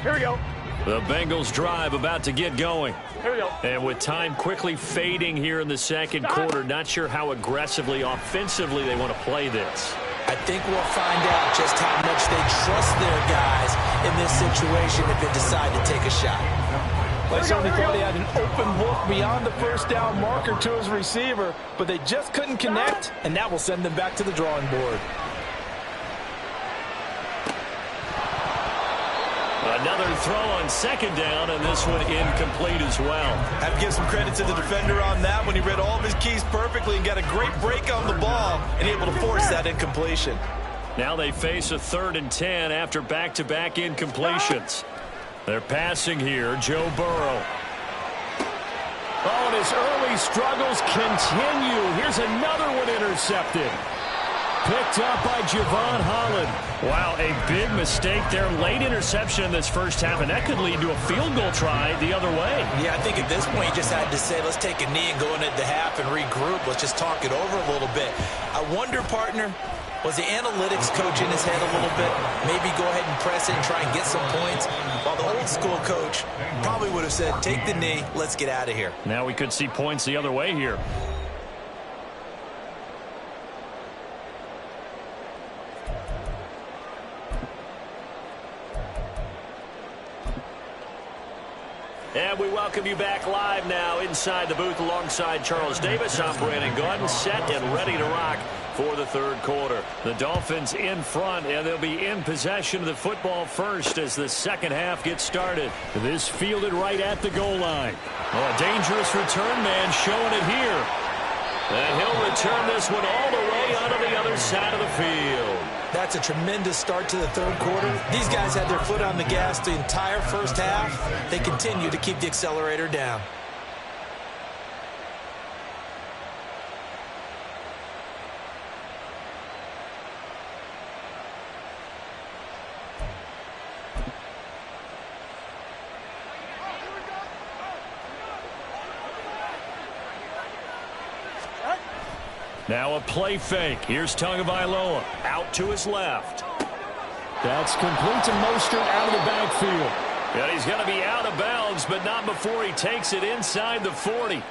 Here we go. The Bengals drive about to get going. Here we go. And with time quickly fading here in the second quarter, not sure how aggressively, offensively they want to play this. I think we'll find out just how much they trust their guys in this situation if they decide to take a shot. They certainly thought he had an open look beyond the first down marker to his receiver, but they just couldn't connect, and that will send them back to the drawing board. Another throw on second down, and this one incomplete as well. I have to give some credit to the defender on that when he read all of his keys perfectly and got a great break on the ball and able to force that incompletion. Now they face a 3rd and 10 after back-to-back incompletions. They're passing here, Joe Burrow. Oh, and his early struggles continue. Here's another one intercepted. Picked up by Javon Holland. Wow, a big mistake there. Late interception in this first half, and that could lead to a field goal try the other way. Yeah, I think at this point you just had to say, let's take a knee and go into the half and regroup. Let's just talk it over a little bit. I wonder, partner, was the analytics coach in his head a little bit? Maybe go ahead and press it and try and get some points. While the old school coach probably would have said, take the knee, let's get out of here. Now we could see points the other way here. And we welcome you back live now inside the booth alongside Charles Davis. I'm Brandon Gaudin, set and ready to rock for the third quarter. The Dolphins in front, and they'll be in possession of the football first as the second half gets started. This fielded right at the goal line. Oh, a dangerous return man showing it here. And he'll return this one all the way onto the other side of the field. That's a tremendous start to the third quarter. These guys had their foot on the gas the entire first half. They continue to keep the accelerator down. Now a play fake. Here's Tagovailoa out to his left. That's complete to Mostert out of the backfield. And he's going to be out of bounds, but not before he takes it inside the 40.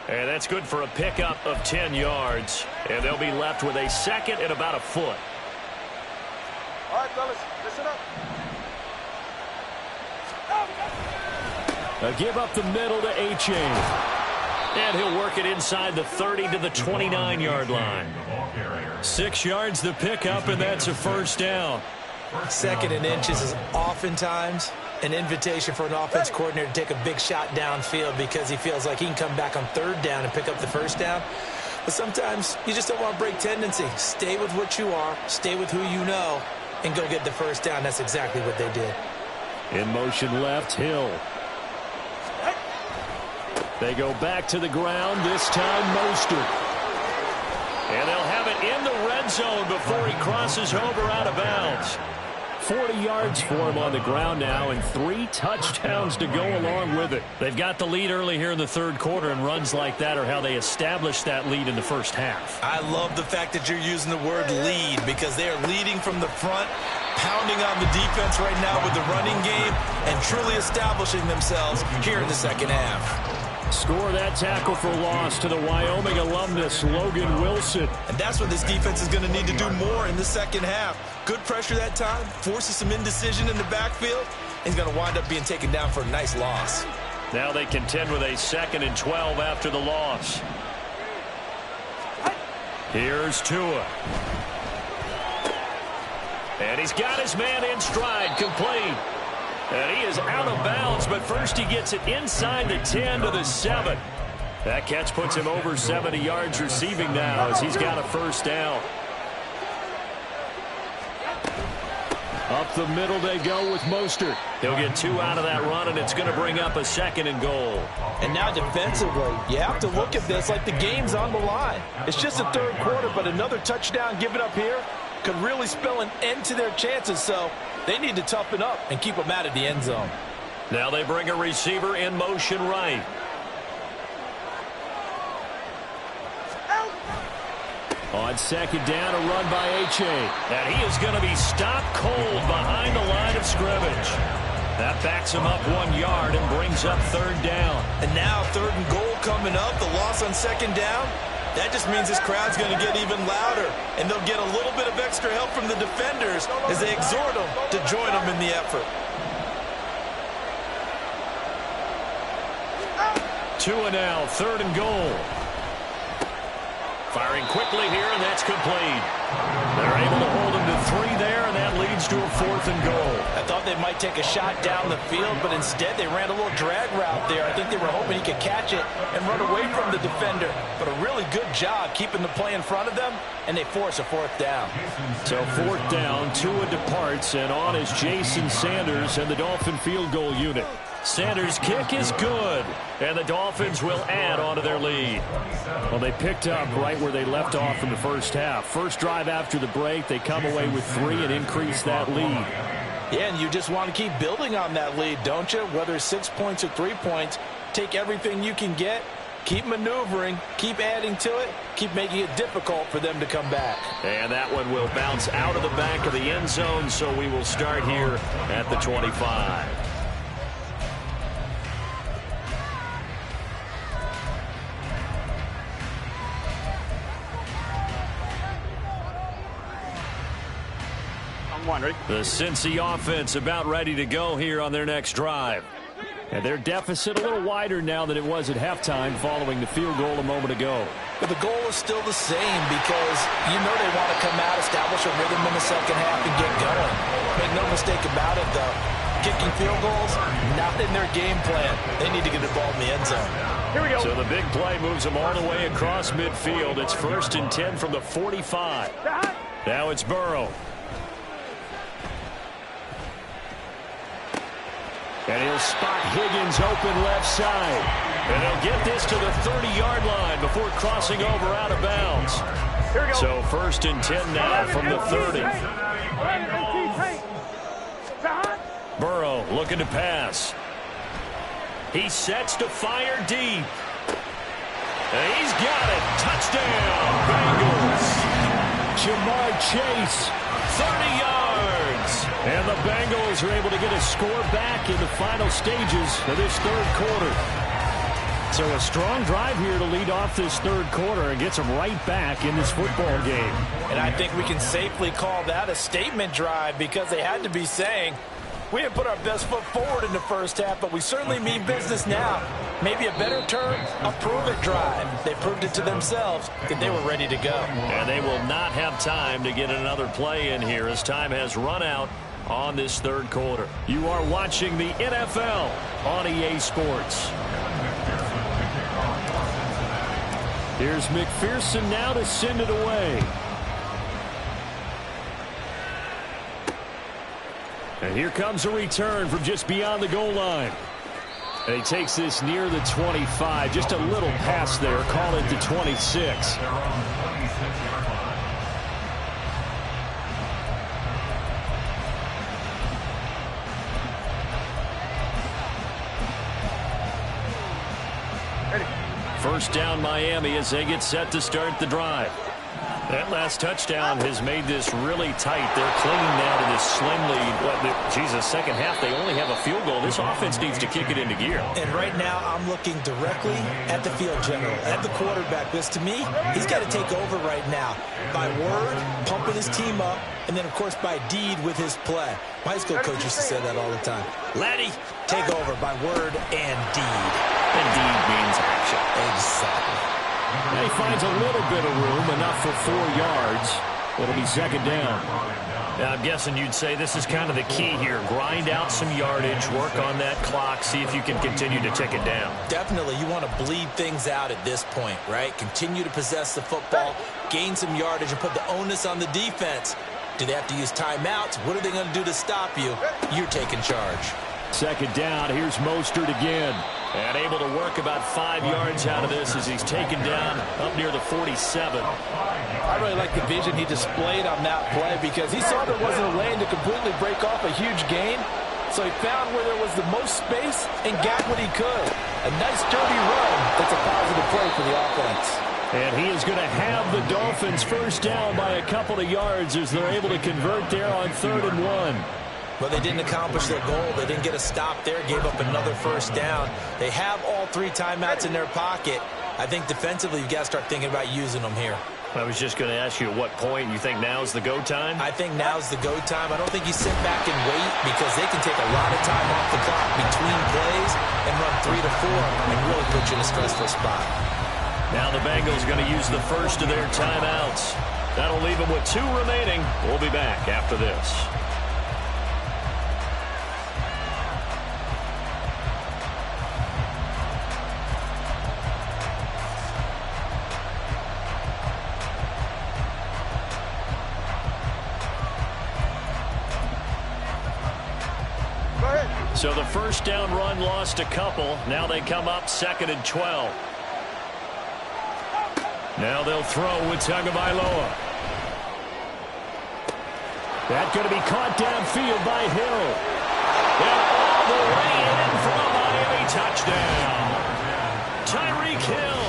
And that's good for a pickup of 10 yards. And they'll be left with a second and about a foot. All right, fellas, listen up. A give up the middle to H.A. And he'll work it inside the 30 to the 29-yard line. 6 yards the pickup, and that's a first down. 2nd and inches is oftentimes an invitation for an offense coordinator to take a big shot downfield because he feels like he can come back on 3rd down and pick up the first down. But sometimes you just don't want to break tendency. Stay with what you are, stay with who you know, and go get the first down. That's exactly what they did. In motion left, Hill. They go back to the ground, this time Mostert. And they'll have it in the red zone before he crosses over out of bounds. 40 yards for him on the ground now, and 3 touchdowns to go along with it. They've got the lead early here in the third quarter, and runs like that are how they established that lead in the first half. I love the fact that you're using the word lead because they are leading from the front, pounding on the defense right now with the running game, and truly establishing themselves here in the second half. Score that tackle for loss to the Wyoming alumnus, Logan Wilson. And that's what this defense is going to need to do more in the second half. Good pressure that time, forces some indecision in the backfield, and he's going to wind up being taken down for a nice loss. Now they contend with a 2nd and 12 after the loss. Here's Tua. And he's got his man in stride, complete. And he is out of bounds, but first he gets it inside the 10 to the 7. That catch puts him over 70 yards receiving now as he's got a first down. Up the middle they go with Mostert. He'll get 2 out of that run, and it's going to bring up a 2nd and goal. And now defensively, you have to look at this like the game's on the line. It's just a third quarter, but another touchdown given up here could really spell an end to their chances, so they need to toughen up and keep them out of the end zone. Now they bring a receiver in motion right. On second down, a run by H.A. And he is going to be stopped cold behind the line of scrimmage. That backs him up 1 yard and brings up 3rd down. And now 3rd and goal coming up. The loss on 2nd down. That just means this crowd's going to get even louder. And they'll get a little bit of extra help from the defenders as they exhort them to join them in the effort. 2 and now, 3rd and goal. Firing quickly here, and that's complete. They're able to hold him to 3 there, and that leads to a 4th and goal. I thought they might take a shot down the field, but instead they ran a little drag route there. I think they were hoping he could catch it and run away from the defender. But a really good job keeping the play in front of them, and they force a 4th down. So 4th down, Tua departs, and on is Jason Sanders and the Dolphin field goal unit. Sanders' kick is good, and the Dolphins will add on to their lead. Well, they picked up right where they left off in the first half. First drive after the break, they come away with 3 and increase that lead. Yeah, and you just want to keep building on that lead, don't you? Whether it's 6 points or 3 points, take everything you can get, keep maneuvering, keep adding to it, keep making it difficult for them to come back. And that one will bounce out of the back of the end zone, so we will start here at the 25. The Cincy offense about ready to go here on their next drive. And their deficit a little wider now than it was at halftime following the field goal a moment ago. But the goal is still the same because you know they want to come out, establish a rhythm in the second half, and get going. Make no mistake about it, though. Kicking field goals, not in their game plan. They need to get the ball in the end zone. Here we go. So the big play moves them all the way across midfield. It's 1st and 10 from the 45. Now it's Burrow. And he'll spot Higgins open left side. And he'll get this to the 30-yard line before crossing over out of bounds. So 1st and 10 now from the 30. Burrow looking to pass. He sets to fire deep. And he's got it. Touchdown, Bengals. Jamar Chase, 30 yards. And the Bengals are able to get a score back in the final stages of this 3rd quarter. So a strong drive here to lead off this 3rd quarter and gets them right back in this football game. And I think we can safely call that a statement drive because they had to be saying, we didn't put our best foot forward in the first half, but we certainly mean business now. Maybe a better term, a prove-it drive. They proved it to themselves that they were ready to go. And they will not have time to get another play in here as time has run out on this 3rd quarter. You are watching the NFL on EA Sports. Here's McPherson now to send it away. And here comes a return from just beyond the goal line. And he takes this near the 25. Just a little pass there. Call it the 26. First down Miami as they get set to start the drive. That last touchdown has made this really tight. They're clinging now to this slim lead. Jesus, second half, they only have a field goal. This offense needs to kick it into gear. And right now, I'm looking directly at the field general, at the quarterback. Because to me, he's got to take over right now. By word, pumping his team up, and then, of course, by deed with his play. My high school coach used to say that all the time. Laddie, take over by word and deed. And deed means action. Exactly. And he finds a little bit of room, enough for 4 yards. It'll be 2nd down. Now, I'm guessing you'd say this is kind of the key here. Grind out some yardage, work on that clock, see if you can continue to tick it down. Definitely. You want to bleed things out at this point, right? Continue to possess the football, gain some yardage, and put the onus on the defense. Do they have to use timeouts? What are they going to do to stop you? You're taking charge. 2nd down. Here's Mostert again. And able to work about 5 yards out of this as he's taken down up near the 47. I really like the vision he displayed on that play because he saw there wasn't a lane to completely break off a huge gain. So he found where there was the most space and got what he could. A nice, dirty run. That's a positive play for the offense. And he is going to have the Dolphins first down by a couple of yards as they're able to convert there on 3rd and 1. Well, they didn't accomplish their goal. They didn't get a stop there, gave up another first down. They have all 3 timeouts in their pocket. I think defensively you've got to start thinking about using them here. I was just going to ask you at what point you think now's the go time? I think now's the go time. I don't think you sit back and wait because they can take a lot of time off the clock between plays and run 3 to 4 and really put you in a stressful spot. Now the Bengals going to use the first of their timeouts. That'll leave them with 2 remaining. We'll be back after this. So the first down run lost a couple. Now they come up 2nd and 12. Now they'll throw with Tagovailoa. That's going to be caught downfield by Hill. And all the way in for a Miami touchdown. Tyreek Hill,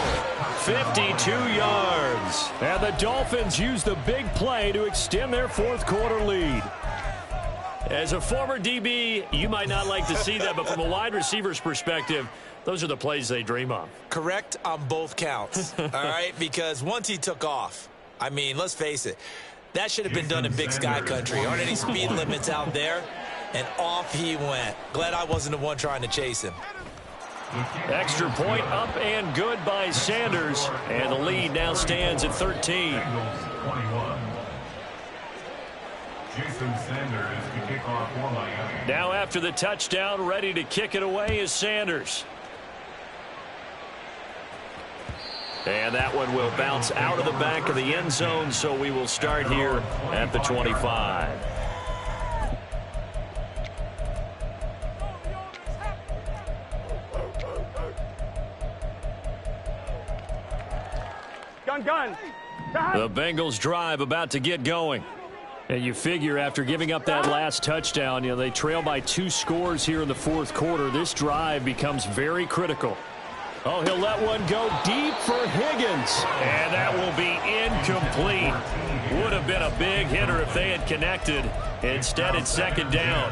52 yards. And the Dolphins use the big play to extend their 4th quarter lead. As a former DB, you might not like to see that, but from a wide receiver's perspective, those are the plays they dream of. Correct on both counts, all right? Because once he took off, I mean, let's face it, that should have been done in Big Sky Country. Aren't any speed limits out there? And off he went. Glad I wasn't the one trying to chase him. Extra point up and good by Sanders, and the lead now stands at 13. Now after the touchdown, ready to kick it away is Sanders. And that one will bounce out of the back of the end zone, so we will start here at the 25. Gun. The Bengals drive about to get going. And you figure after giving up that last touchdown, they trail by 2 scores here in the 4th quarter. This drive becomes very critical. Oh, he'll let one go deep for Higgins. And that will be incomplete. Would have been a big hitter if they had connected. Instead, it's 2nd down.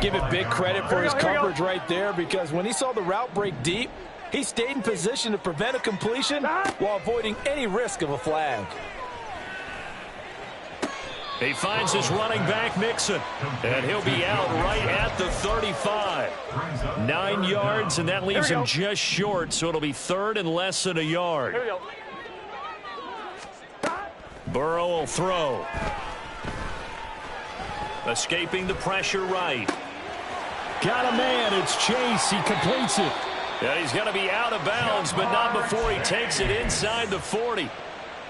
Give it big credit for his coverage right there, because when he saw the route break deep, he stayed in position to prevent a completion while avoiding any risk of a flag. He finds his running back, Mixon, and he'll be out right at the 35. 9 yards, and that leaves him just short, so it'll be 3rd and less than a yard. Burrow will throw. Escaping the pressure right. Got a man. It's Chase. He completes it. Yeah, he's going to be out of bounds, but not before he takes it inside the 40.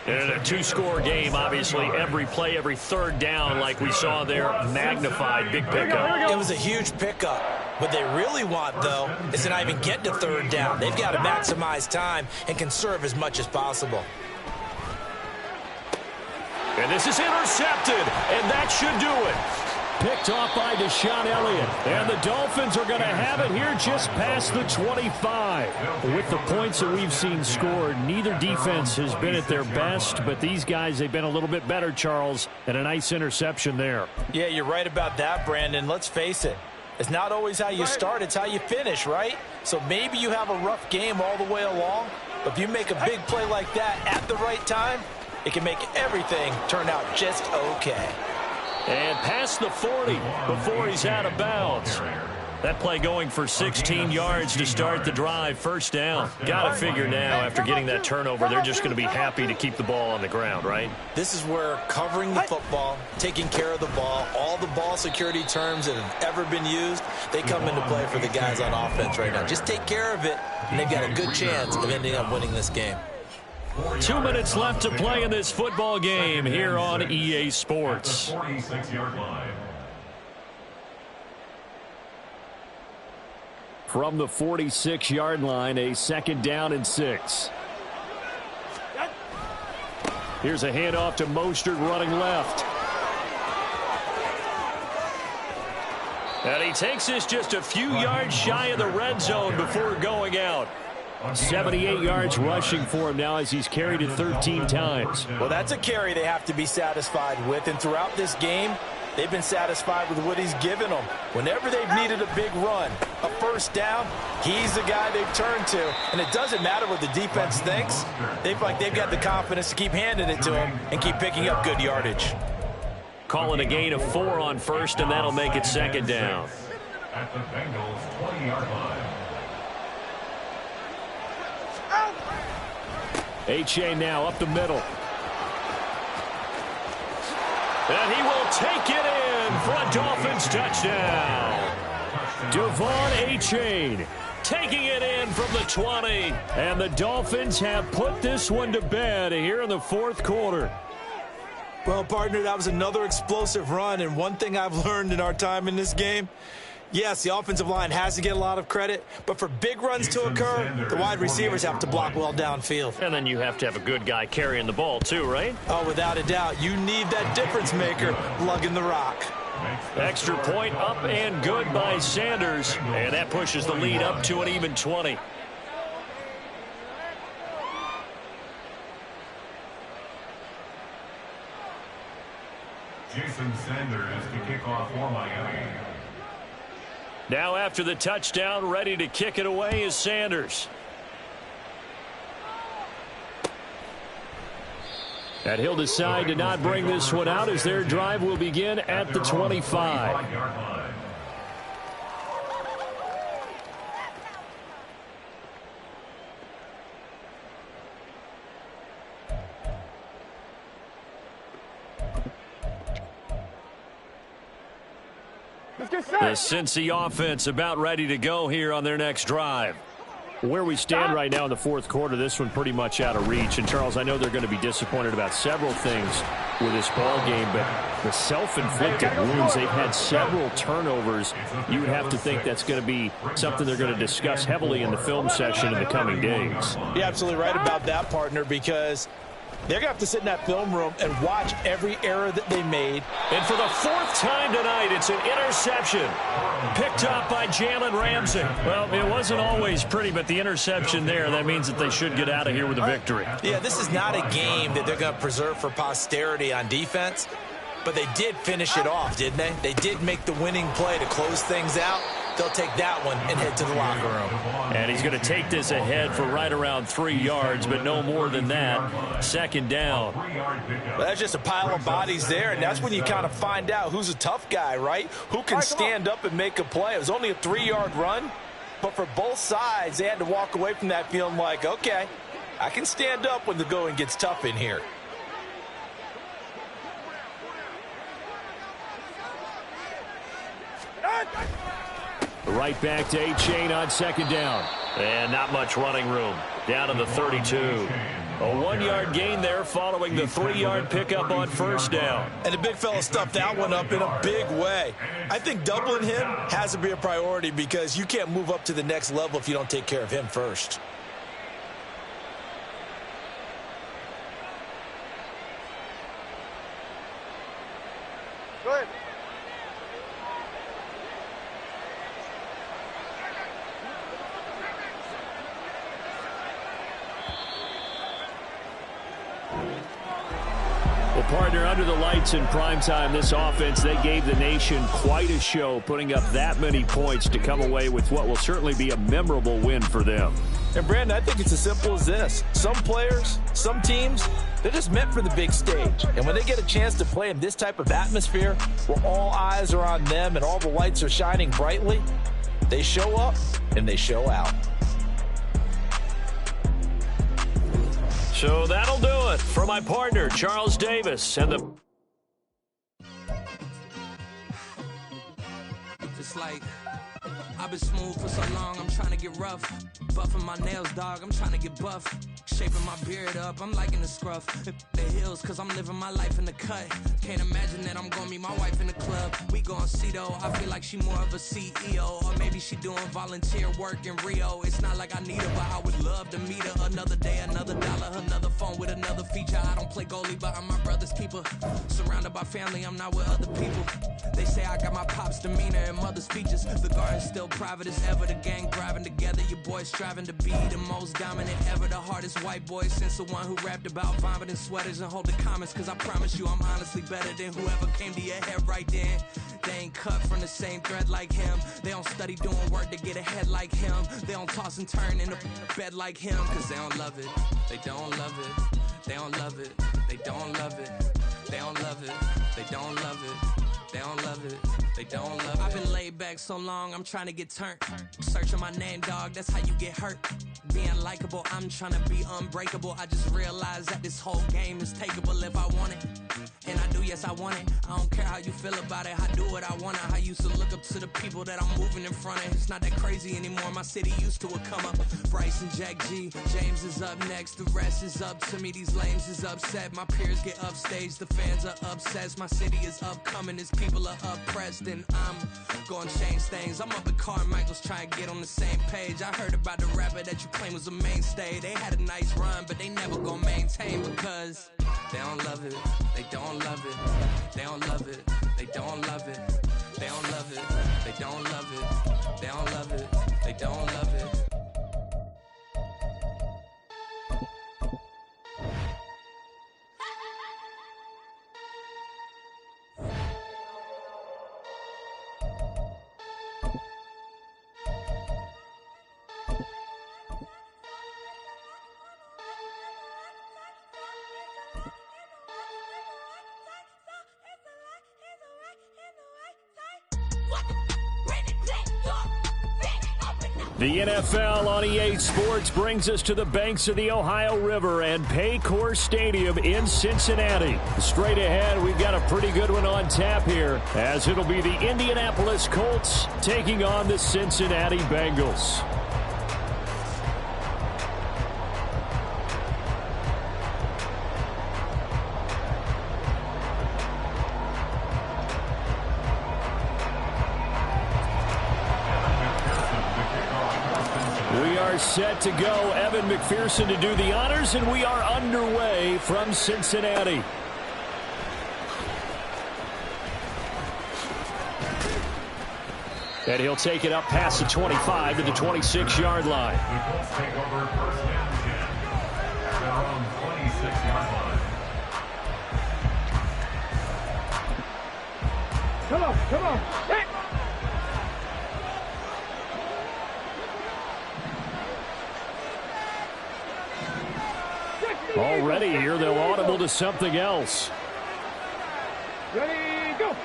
In a 2-score game, obviously, every play, every 3rd down, like we saw there, magnified, big pickup. It was a huge pickup. What they really want, though, is to not even get to 3rd down. They've got to maximize time and conserve as much as possible. And this is intercepted, and that should do it. Picked off by Deshaun Elliott. And the Dolphins are going to have it here just past the 25. With the points that we've seen scored, neither defense has been at their best, but these guys, they've been a little bit better, Charles, and a nice interception there. Yeah, you're right about that, Brandon. Let's face it. It's not always how you start, it's how you finish, right? So maybe you have a rough game all the way along, but if you make a big play like that at the right time, it can make everything turn out just okay. And past the 40 before he's out of bounds. That play going for 16 yards to start the drive. 1st down. Got to figure now after getting that turnover, they're just going to be happy to keep the ball on the ground, right? This is where covering the football, taking care of the ball, all the ball security terms that have ever been used, they come into play for the guys on offense right now. Just take care of it, and they've got a good chance of ending up winning this game. 2 minutes left to play in this football game here on EA Sports. 46-yard line. From the 46-yard line, a 2nd down and 6. Here's a handoff to Mostert running left. And he takes this just a few yards shy of the red zone before going out. 78 yards rushing for him now as he's carried it 13 times. Well, that's a carry they have to be satisfied with. And throughout this game, They've been satisfied with what he's given them. Whenever they've needed a big run, a first down, he's the guy they've turned to. And it doesn't matter what the defense thinks. They feel like they've got the confidence to keep handing it to him and keep picking up good yardage. Calling a gain of 4 on first, and that'll make it second down. At the Bengals 20-yard line. H.A. now up the middle. And he will take it in for a Dolphins touchdown. Devon Achane Taking it in from the 20. And the Dolphins have put this one to bed here in the fourth quarter. Well, partner, that was another explosive run, and one thing I've learned in our time in this game, yes, the offensive line has to get a lot of credit, but for big runs to occur, the wide receivers have to block well downfield. And then you have to have a good guy carrying the ball too, right? Oh, without a doubt. You need that difference maker lugging the rock. Extra point up and good by Sanders. And that pushes the lead up to an even 20. Jason Sanders to kick off for Miami. Now after the touchdown, ready to kick it away is Sanders. And he'll decide to not bring this one out as their drive will begin at the 25. The Cincy offense about ready to go here on their next drive. Where we stand right now in the fourth quarter, this one pretty much out of reach. And, Charles, I know they're going to be disappointed about several things with this ball game, but the self-inflicted wounds, they've had several turnovers. You would have to think that's going to be something they're going to discuss heavily in the film session in the coming days. You're absolutely right about that, partner, because they're going to have to sit in that film room and watch every error that they made. And for the fourth time tonight, it's an interception picked up by Jalen Ramsey. Well, it wasn't always pretty, but the interception there, that means that they should get out of here with a victory. Yeah, this is not a game that they're going to preserve for posterity on defense, but they did finish it off, didn't they? They did make the winning play to close things out. They'll take that one and head to the locker room. And he's going to take this ahead for right around 3 yards, but no more than that. Second down. Well, that's just a pile of bodies there, and that's when you kind of find out who's a tough guy, right? Who can stand up and make a play. It was only a 3-yard run, but for both sides, they had to walk away from that feeling like, okay, I can stand up when the going gets tough in here. Right back to Achane on second down. And not much running room. Down to the 32. A 1-yard gain there following the 3-yard pickup on first down. And the big fella stuffed that one up in a big way. I think doubling him has to be a priority because you can't move up to the next level if you don't take care of him first. Good. Well, partner, under the lights in primetime, this offense, they gave the nation quite a show, putting up that many points to come away with what will certainly be a memorable win for them. And, Brandon, I think it's as simple as this. Some players, some teams, they're just meant for the big stage. And when they get a chance to play in this type of atmosphere where all eyes are on them and all the lights are shining brightly, they show up and they show out. So that'll do it for my partner, Charles Davis, and the... Just like I've been smooth for so long, I'm trying to get rough. Buffing my nails, dog, I'm trying to get buff. Shaping my beard up, I'm liking the scruff. The hills, cause I'm living my life in the cut. Can't imagine that I'm gonna meet my wife in the club. We gon' see though, I feel like she more of a CEO. Or maybe she doing volunteer work in Rio. It's not like I need her, but I would love to meet her. Another day, another dollar, another phone with another feature. I don't play goalie, but I'm my brother's keeper. Surrounded by family, I'm not with other people. They say I got my pop's demeanor and mother's features. The guard starting still private as ever. The gang driving together, your boys striving to be the most dominant ever. The hardest white boy since the one who rapped about vomiting sweaters and holding comments. Cause I promise you I'm honestly better than whoever came to your head right then. They ain't cut from the same thread like him. They don't study doing work to get ahead like him. They don't toss and turn in the bed like him. Cause they don't love it, they don't love it. They don't love it, they don't love it. They don't love it, they don't love it. They don't love it, they don't love it. I've been laid back so long, I'm trying to get turned. Searching my name, dog, that's how you get hurt. Being likable, I'm trying to be unbreakable. I just realized that this whole game is takeable if I want it. And I do, yes, I want it. I don't care how you feel about it, I do what I want. I used to look up to the people that I'm moving in front of. It's not that crazy anymore, my city used to it come up. Bryce and Jack G, James is up next. The rest is up to me, these lames is upset. My peers get upstaged, the fans are obsessed. My city is upcoming, its people are oppressed. And I'm gonna change things. I'm up at Carmichael's trying to get on the same page. I heard about the rapper that you claim was a mainstay. They had a nice run, but they never gonna maintain because they don't love it, they don't love it, they don't love it, they don't love it, they don't love it, they don't love it, they don't love it, they don't love it. The NFL on EA Sports brings us to the banks of the Ohio River and Paycor Stadium in Cincinnati. Straight ahead, we've got a pretty good one on tap here, as it'll be the Indianapolis Colts taking on the Cincinnati Bengals. Set to go. Evan McPherson to do the honors, and we are underway from Cincinnati. And he'll take it up past the 25 to the 26-yard line. The Colts take over first down 10 at their own 26-yard line. Come on, come on. Hey. Already here, they'll audible to something else. Ready, go.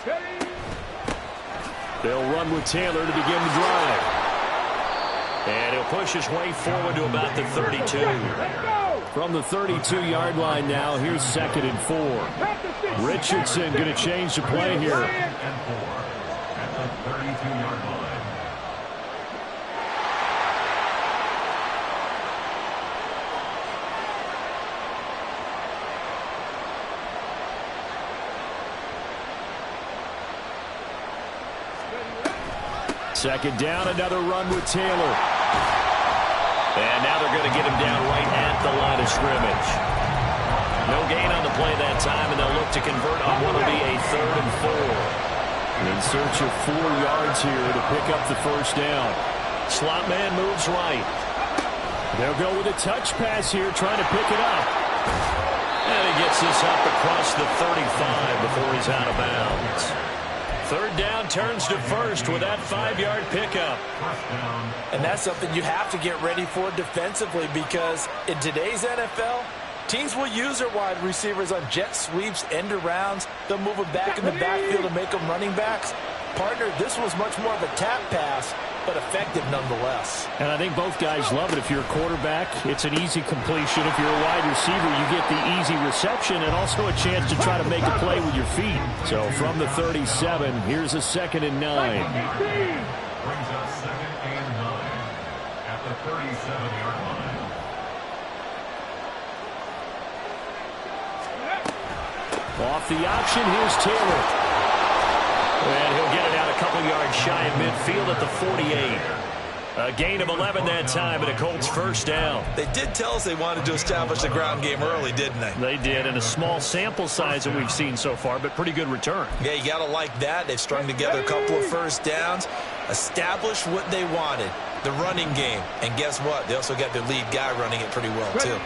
Ready. They'll run with Taylor to begin the drive. And he'll push his way forward to about the 32. From the 32-yard line now, here's 2nd and 4. Richardson going to change the play here. 2nd and 4 at the 32-yard line. Second down, another run with Taylor. And now they're going to get him down right at the line of scrimmage. No gain on the play that time, and they'll look to convert on what will be a 3rd and 4. In search of 4 yards here to pick up the first down. Slot man moves right. They'll go with a touch pass here, trying to pick it up. And he gets this up across the 35 before he's out of bounds. 3rd down turns to 1st with that 5-yard pickup. And that's something you have to get ready for defensively, because in today's NFL, teams will use their wide receivers on jet sweeps, end arounds. They'll move them back in the backfield and make them running backs. Partner, this was much more of a tap pass, but effective nonetheless. And I think both guys love it. If you're a quarterback, it's an easy completion. If you're a wide receiver, you get the easy reception and also a chance to try to make a play with your feet. So from the 37, here's a 2nd and 9. Brings up 2nd and 9 at the 37-yard line. Off the option, here's Taylor. And he'll get it out a couple yards shy of midfield at the 48. A gain of 11 that time, and a Colts first down. They did tell us they wanted to establish the ground game early, didn't they? They did, and a small sample size that we've seen so far, but pretty good return. Yeah, you got to like that. They've strung together a couple of first downs, established what they wanted, the running game. And guess what? They also got their lead guy running it pretty well, too.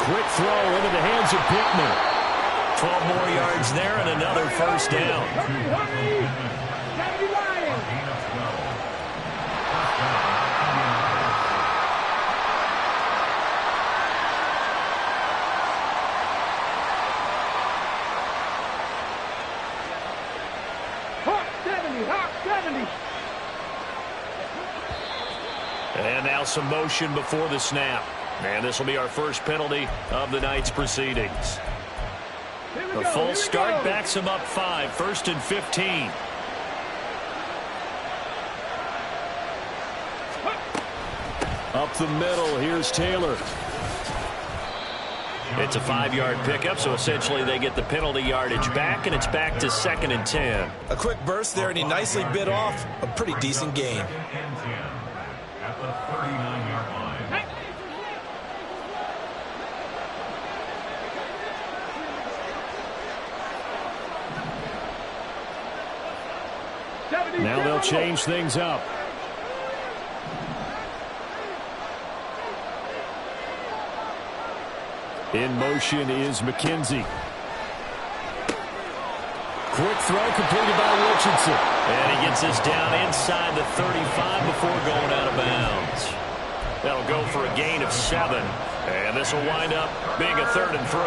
Quick throw into the hands of Pittman. 12 more yards there and another first down. And now some motion before the snap. And this will be our first penalty of the night's proceedings. The false start backs him up 5, 1st and 15. Up the middle, here's Taylor. It's a 5-yard pickup, so essentially they get the penalty yardage back, and it's back to 2nd and 10. A quick burst there, and he nicely bit off a pretty decent gain. At the 39-yard line. Now they'll change things up. In motion is McKenzie. Quick throw completed by Richardson. And he gets this down inside the 35 before going out of bounds. That'll go for a gain of 7. And this will wind up being a 3rd and 3.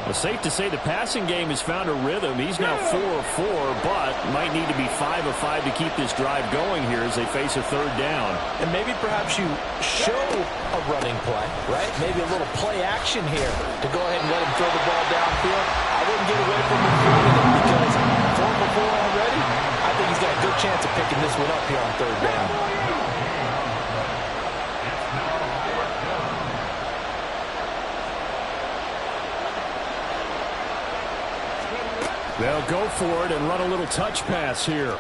Well, safe to say the passing game has found a rhythm. He's now 4 of 4, but might need to be 5 of 5 to keep this drive going here as they face a 3rd down. And maybe perhaps you show a running play, right? Maybe a little play action here to go ahead and let him throw the ball downfield. I wouldn't get away from him because 4 for 4 already. I think he's got a good chance of picking this one up here on 3rd down. They'll go for it and run a little touch pass here.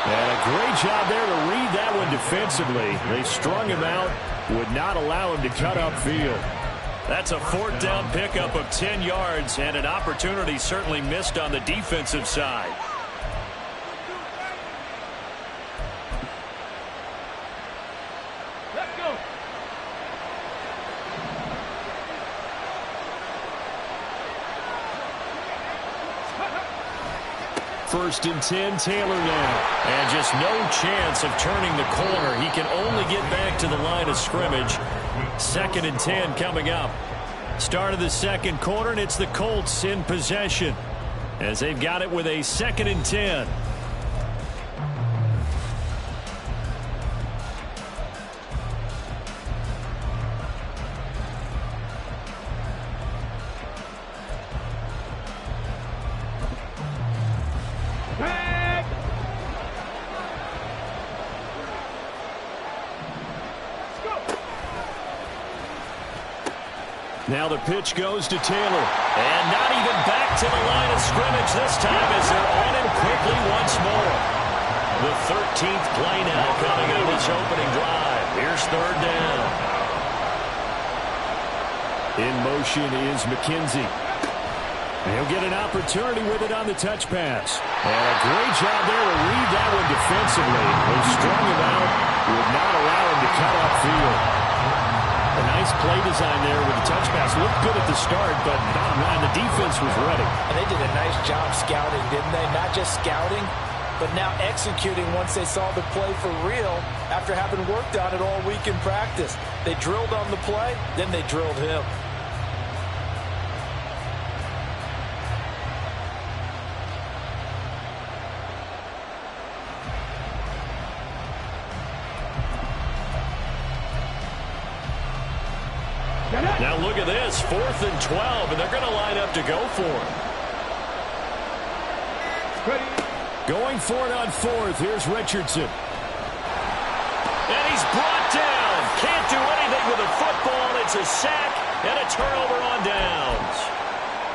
And a great job there to read that one defensively. They strung him out, would not allow him to cut upfield. That's a 4th down pickup of 10 yards, and an opportunity certainly missed on the defensive side. Let's go. 1st and 10, Taylor now. And just no chance of turning the corner. He can only get back to the line of scrimmage. 2nd and 10 coming up. Start of the 2nd quarter, and it's the Colts in possession as they've got it with a 2nd and 10. Now the pitch goes to Taylor. And not even back to the line of scrimmage this time as they're on him quickly once more. The 13th play now coming on this opening drive. Here's 3rd down. In motion is McKenzie. He'll get an opportunity with it on the touch pass. And a great job there to read that one defensively. They strung him out, would not allow him to cut upfield. A nice play design there with the touch pass. Looked good at the start, but bottom line, the defense was ready. And they did a nice job scouting, didn't they? Not just scouting, but now executing once they saw the play for real after having worked on it all week in practice. They drilled on the play, then they drilled him. Now look at this, 4th and 12, and they're going to line up to go for it. Going for it on 4th, here's Richardson. And he's brought down. Can't do anything with the football. It's a sack and a turnover on downs.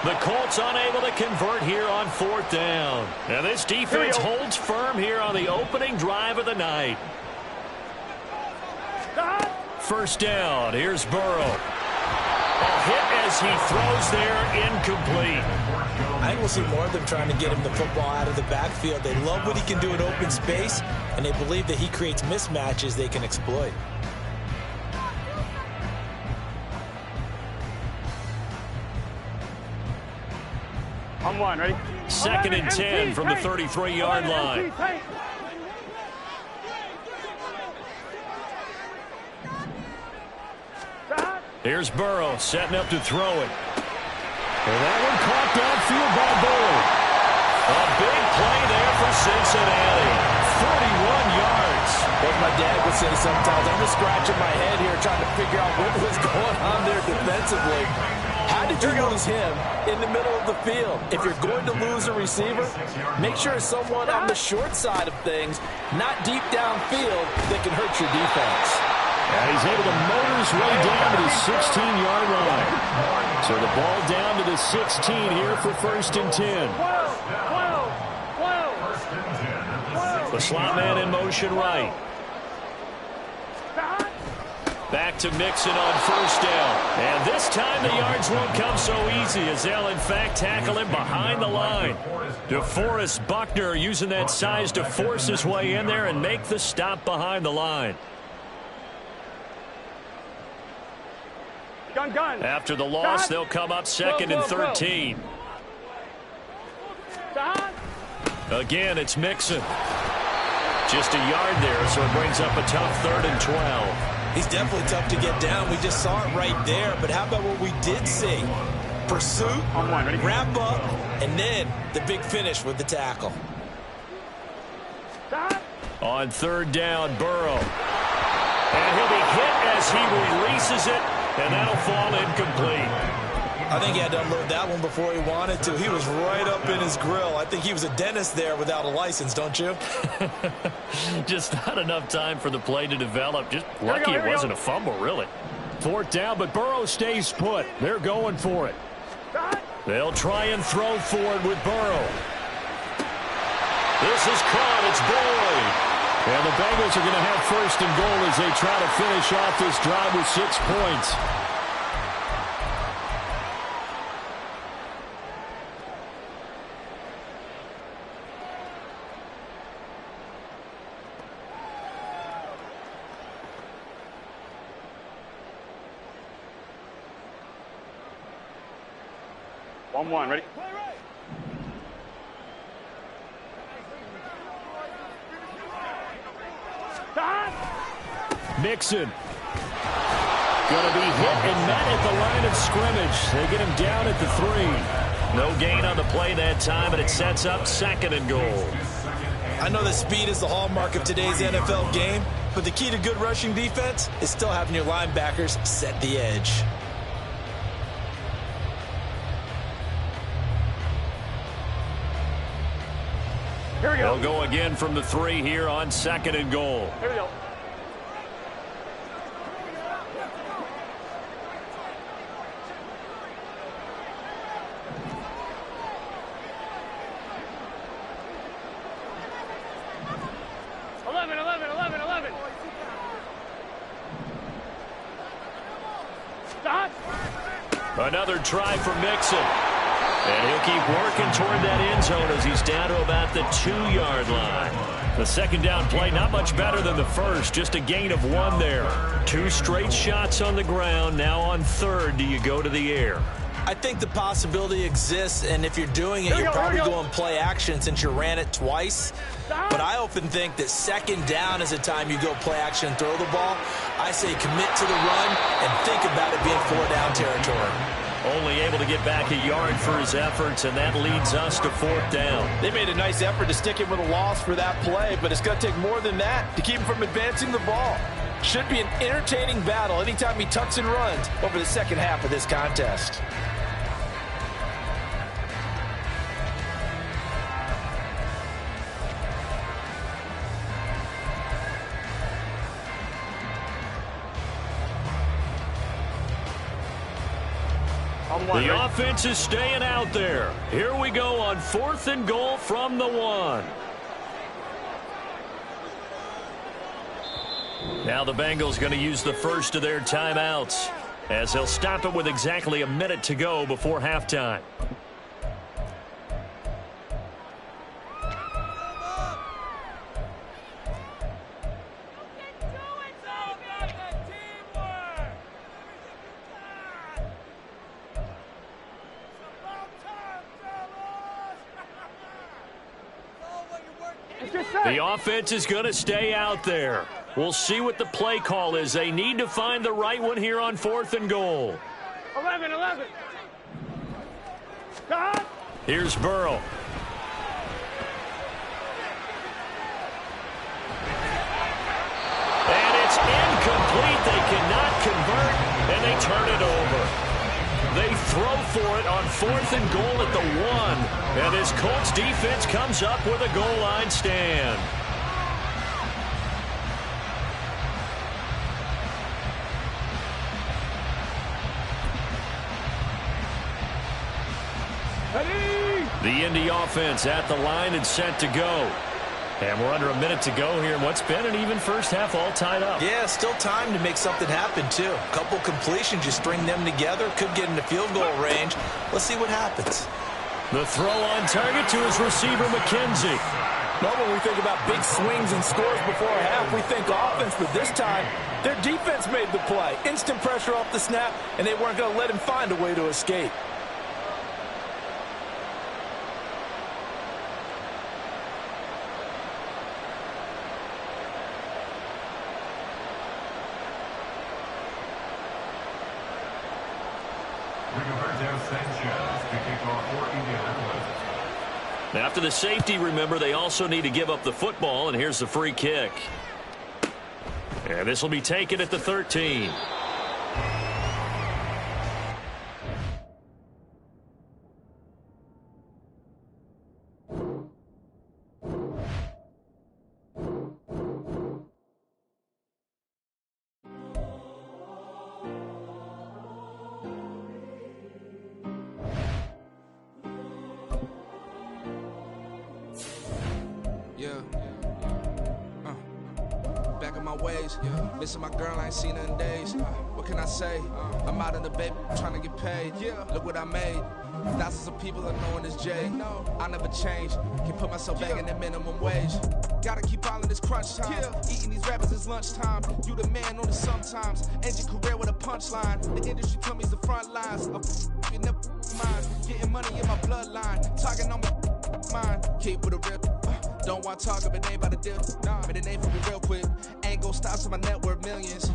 The Colts unable to convert here on 4th down. And this defense holds firm here on the opening drive of the night. 1st down. Here's Burrow. A hit as he throws there, incomplete. I think we'll see more of them trying to get him the football out of the backfield. They love what he can do in open space, and they believe that he creates mismatches they can exploit. On one, ready? 2nd and 10 from the 33-yard line. Here's Burrow setting up to throw it. And that one caught downfield by Burrow. A big play there for Cincinnati. 41 yards. As my dad would say sometimes, I'm just scratching my head here trying to figure out what was going on there defensively. How did you lose him in the middle of the field? If you're going to lose a receiver, make sure it's someone on the short side of things, not deep downfield, that can hurt your defense. And he's able to motor his way down to the 16-yard line. So the ball down to the 16 here for 1st and 10. The slot man in motion right. Back to Mixon on 1st down. And this time the yards won't come so easy as they'll in fact tackle him behind the line. DeForest Buckner using that size to force his way in there and make the stop behind the line. Gun. After the loss, they'll come up 2nd and 13. Again, it's Mixon. Just a yard there, so it brings up a tough 3rd and 12. He's definitely tough to get down. We just saw it right there. But how about what we did see? Pursuit, wrap up, and then the big finish with the tackle. On 3rd down, Burrow. And he'll be hit as he releases it. And that'll fall incomplete. I think he had to unload that one before he wanted to. He was right up in his grill. I think he was a dentist there without a license, don't you? Just not enough time for the play to develop. Just lucky it wasn't a fumble, really. 4th down, but Burrow stays put. They're going for it. They'll try and throw for it with Burrow. This is caught. It's Boyd. And the Bengals are going to have 1st and goal as they try to finish off this drive with 6 points. One, ready? Mixon. Going to be hit and met at the line of scrimmage. They get him down at the 3. No gain on the play that time, and it sets up 2nd and goal. I know that speed is the hallmark of today's NFL game, but the key to good rushing defense is still having your linebackers set the edge. Here we go. They'll go again from the 3 here on 2nd and goal. Here we go. Another try for Mixon. And he'll keep working toward that end zone as he's down to about the 2-yard line. The 2nd down play, not much better than the first, just a gain of 1 there. 2 straight shots on the ground. Now on 3rd, do you go to the air? I think the possibility exists, and if you're doing it, you're probably going play action since you ran it twice. But I often think that 2nd down is a time you go play action and throw the ball. I say commit to the run and think about it being 4-down territory. Only able to get back a yard for his efforts, and that leads us to 4th down. They made a nice effort to stick him with a loss for that play, but it's going to take more than that to keep him from advancing the ball. Should be an entertaining battle anytime he tucks and runs over the second half of this contest. The offense is staying out there. Here we go on 4th and goal from the 1. Now the Bengals going to use the first of their timeouts, as they'll stop it with exactly a minute to go before halftime. The offense is going to stay out there. We'll see what the play call is. They need to find the right one here on 4th and goal. 11. Here's Burrow. And it's incomplete. They cannot convert, and they turn it over. They throw for it on 4th and goal at the 1. And this Colts defense comes up with a goal line stand. The Indy offense at the line and set to go. And we're under a minute to go here in what's been an even first half, all tied up. Yeah, still time to make something happen, too. A couple completions, you string them together, could get into field goal range. Let's see what happens. The throw on target to his receiver, McKenzie. Normally we think about big swings and scores before a half. We think offense, but this time their defense made the play. Instant pressure off the snap, and they weren't going to let him find a way to escape. After the safety, remember, they also need to give up the football, and here's the free kick. And this will be taken at the 13. Missing my girl, I ain't seen her in days. What can I say? I'm out in the baby, trying to get paid. Look what I made. Thousands of people are knowing this Jay. I never change. Can put myself back in the minimum wage. Gotta keep all in this crunch time. Eating these rappers is lunchtime. You the man on it sometimes. End your career with a punchline. The industry told me the front lines. You never mind. Getting money in my bloodline. Talking on my mind. Keep with a rip. Don't want to talk about name by the deal. Made a name for me real quick. Ain't gon' stop till my net worth millions.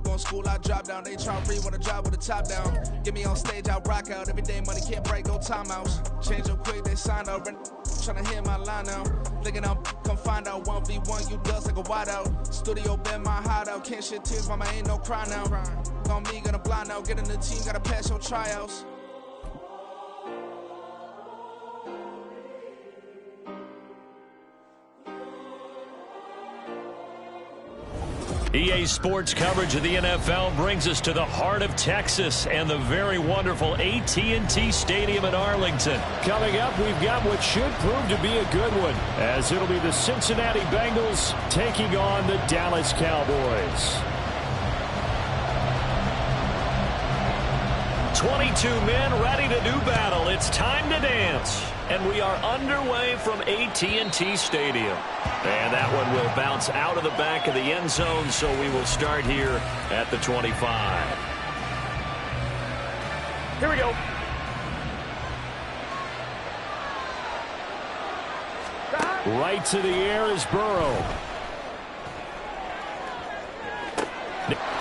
Going school, I drop down. They try to read when I drop with the top down. Get me on stage, I rock out. Every day money can't break, go timeouts. Change up quick, they sign up. Tryna hear my line now. Thinking I'm come find out 1v1, you dust like a wideout. Studio been my hideout. Can't shed tears, mama ain't no cry now. On me, gonna blind out. Get in the team, gotta pass your tryouts. EA Sports coverage of the NFL brings us to the heart of Texas and the very wonderful AT&T Stadium in Arlington. Coming up, we've got what should prove to be a good one, as it'll be the Cincinnati Bengals taking on the Dallas Cowboys. 22 men ready to do battle. It's time to dance. And we are underway from AT&T Stadium. And that one will bounce out of the back of the end zone, so we will start here at the 25. Here we go. Right to the air is Burrow.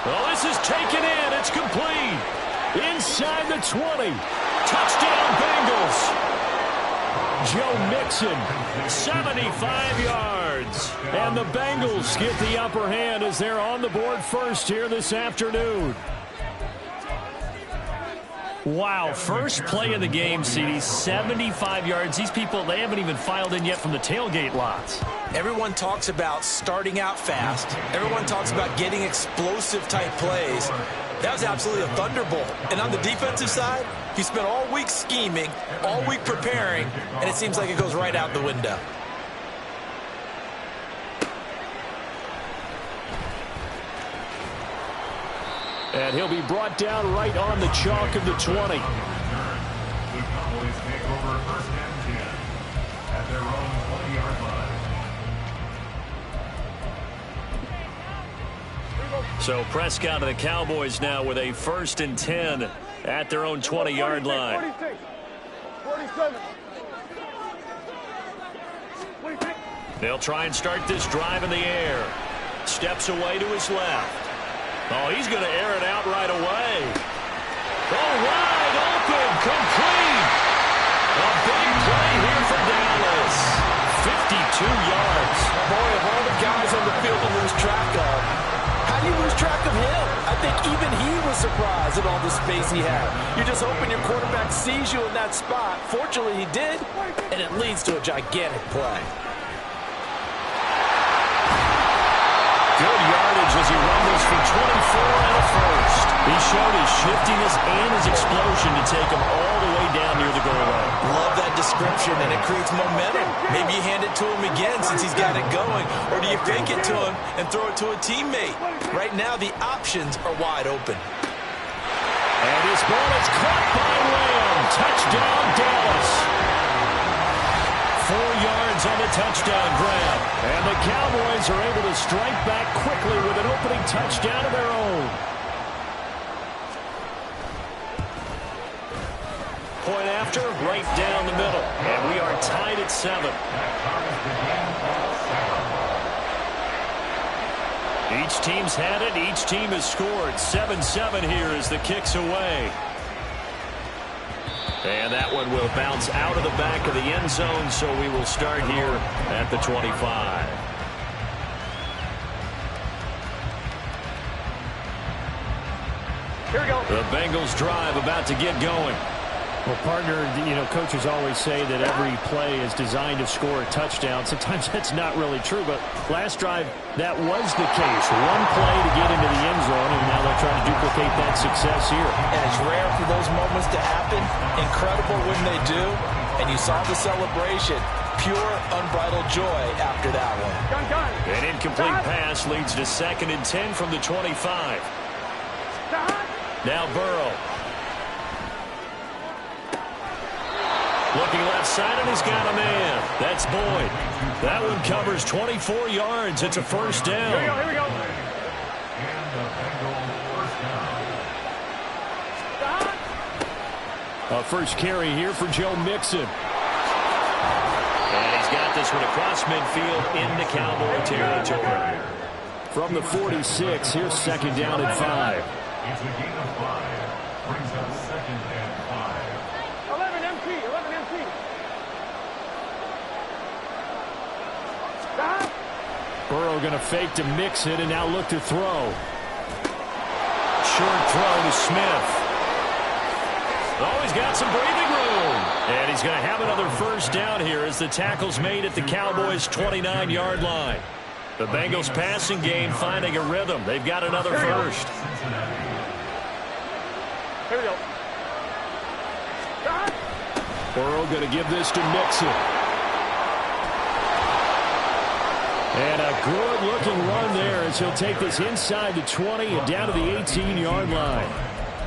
Well, this is taken in. It's complete. Inside the 20. Touchdown, Bengals. Joe Mixon, 75 yards. And the Bengals get the upper hand as they're on the board first here this afternoon. Wow, first play of the game, CD, 75 yards. These people, they haven't even filed in yet from the tailgate lots. Everyone talks about starting out fast. Everyone talks about getting explosive type plays. That was absolutely a thunderbolt. And on the defensive side, He spent all week scheming, all week preparing, and it seems like it goes right out the window. And he'll be brought down right on the chalk of the 20. The Cowboys take over first and 10 at their own 20-yard line. So Prescott and the Cowboys now with a first and 10 at their own 20-yard line. 47. They'll try and start this drive in the air. Steps away to his left. Oh, he's going to air it out right away. Oh, wide open, complete. A big play here for Dallas. 52 yards. Boy, of all the guys on the field to lose track of, how do you lose track of him? I think even he was surprised at all the space he had. You're just hoping your quarterback sees you in that spot. Fortunately, he did, and it leads to a gigantic play. Good yardage as he rumbles for 24 and a first. He showed his shiftiness and his explosion to take him all the way down near the goal line. Love that description, and it creates momentum. Maybe you hand it to him again since he's got it going, or do you fake it to him and throw it to a teammate? Right now, the options are wide open. And his ball is caught by Lamb. Touchdown, Dallas. 4 yards on the touchdown grab. And the Cowboys are able to strike back quickly with an opening touchdown of their own. Point after, right down the middle. And we are tied at 7. Each team's had it. Each team has scored. 7-7 here as the kick's away. And that one will bounce out of the back of the end zone, so we will start here at the 25. Here we go. The Bengals drive about to get going. Well, partner, coaches always say that every play is designed to score a touchdown. Sometimes that's not really true, but last drive, that was the case. One play to get into the end zone, and now they're trying to duplicate that success here. And it's rare for those moments to happen. Incredible when they do. And you saw the celebration. Pure, unbridled joy after that one. An incomplete pass leads to 2nd and 10 from the 25. Now Burrow. Looking left side, and he's got a man. That's Boyd. That one covers 24 yards. It's a first down. Here we go. And the Bengals first down. A first carry here for Joe Mixon. And he's got this one across midfield into Cowboy territory. From the 46, here's 2nd down and 5. It's a gain of 5. Brings up 2nd and 5. 11 MT. Burrow going to fake to mix it and now look to throw. Short throw to Smith. Oh, he's got some breathing room. And he's going to have another first down here as the tackle's made at the Cowboys' 29-yard line. The Bengals passing game finding a rhythm. They've got another first. Here we go. Burrow going to give this to Mixon. And a good-looking run there as he'll take this inside the 20 and down to the 18-yard line.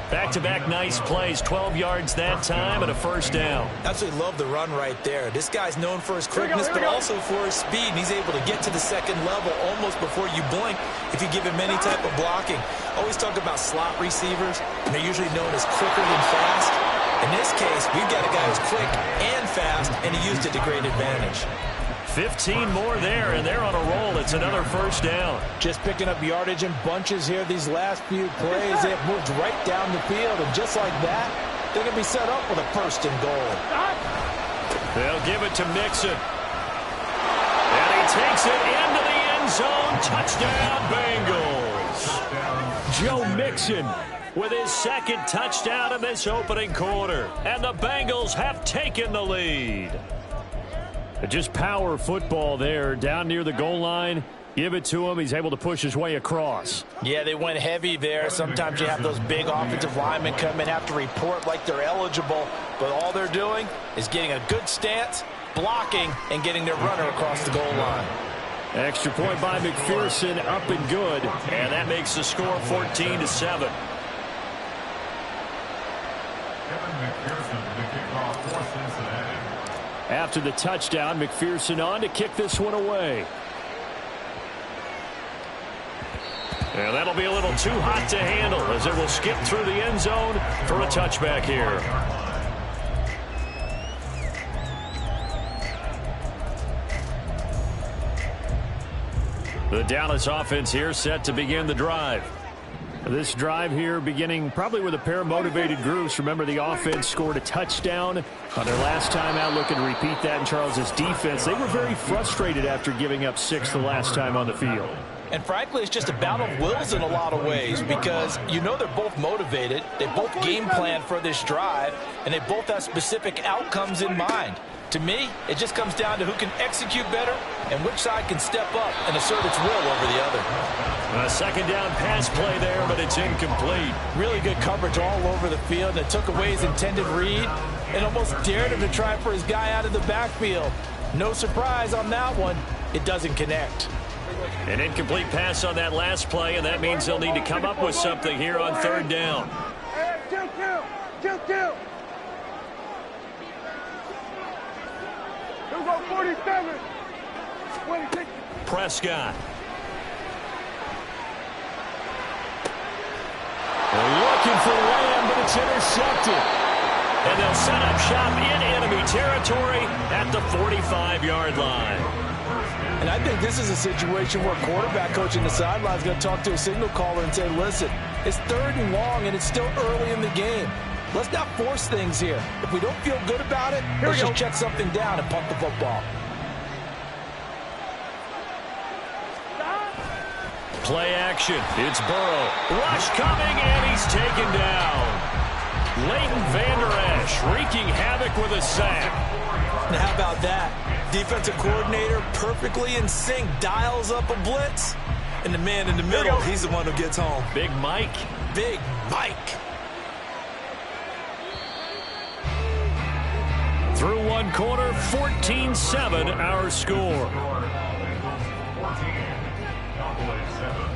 Back-to-back nice plays, 12 yards that time and a first down. Absolutely love the run right there. This guy's known for his quickness, but also for his speed. And he's able to get to the second level almost before you blink if you give him any type of blocking. Always talk about slot receivers, and they're usually known as quicker than fast. In this case, we've got a guy who's quick and fast, and he used it to great advantage. 15 more there, and they're on a roll. It's another first down. Just picking up yardage in bunches here these last few plays. They have moved right down the field, and just like that, they're going to be set up with a first and goal. They'll give it to Mixon. And he takes it into the end zone. Touchdown, Bengals. Joe Mixon with his second touchdown in this opening quarter. And the Bengals have taken the lead. Just power football there down near the goal line. Give it to him. He's able to push his way across. Yeah, they went heavy there. Sometimes you have those big offensive linemen come in, have to report like they're eligible, but all they're doing is getting a good stance, blocking, and getting their runner across the goal line. Extra point by McPherson, up and good. And that makes the score 14-7. After the touchdown, McPherson on to kick this one away. And that'll be a little too hot to handle as it will skip through the end zone for a touchback here. The Dallas offense here set to begin the drive. This drive here beginning probably with a pair of motivated groups. Remember, the offense scored a touchdown on their last time out, looking to repeat that in Charles' defense. They were very frustrated after giving up 6 the last time on the field. And frankly, it's just a battle of wills in a lot of ways because you know they're both motivated. They both game plan for this drive, and they both have specific outcomes in mind. To me, it just comes down to who can execute better and which side can step up and assert its will over the other. A second down pass play there, but it's incomplete. Really good coverage all over the field. It took away his intended read and almost dared him to try for his guy out of the backfield. No surprise on that one. It doesn't connect. An incomplete pass on that last play, and that means they'll need to come up with something here on third down. Two. Here we go, 47. 26. Prescott. Looking for Lamb, but it's intercepted. And they'll set up shop in enemy territory at the 45-yard line. And I think this is a situation where quarterback coach in the sideline is going to talk to a signal caller and say, listen, it's 3rd and long, and it's still early in the game. Let's not force things here. If we don't feel good about it, let's just check something down and punt the football. Play action. It's Burrow. Rush coming, and he's taken down. Leighton Vander Esch wreaking havoc with a sack. Now, how about that? Defensive coordinator perfectly in sync, dials up a blitz, and the man in the middle, he's the one who gets home. Big Mike. Big Mike. Through one quarter, 14-7 our score. 14, Cowboys 7.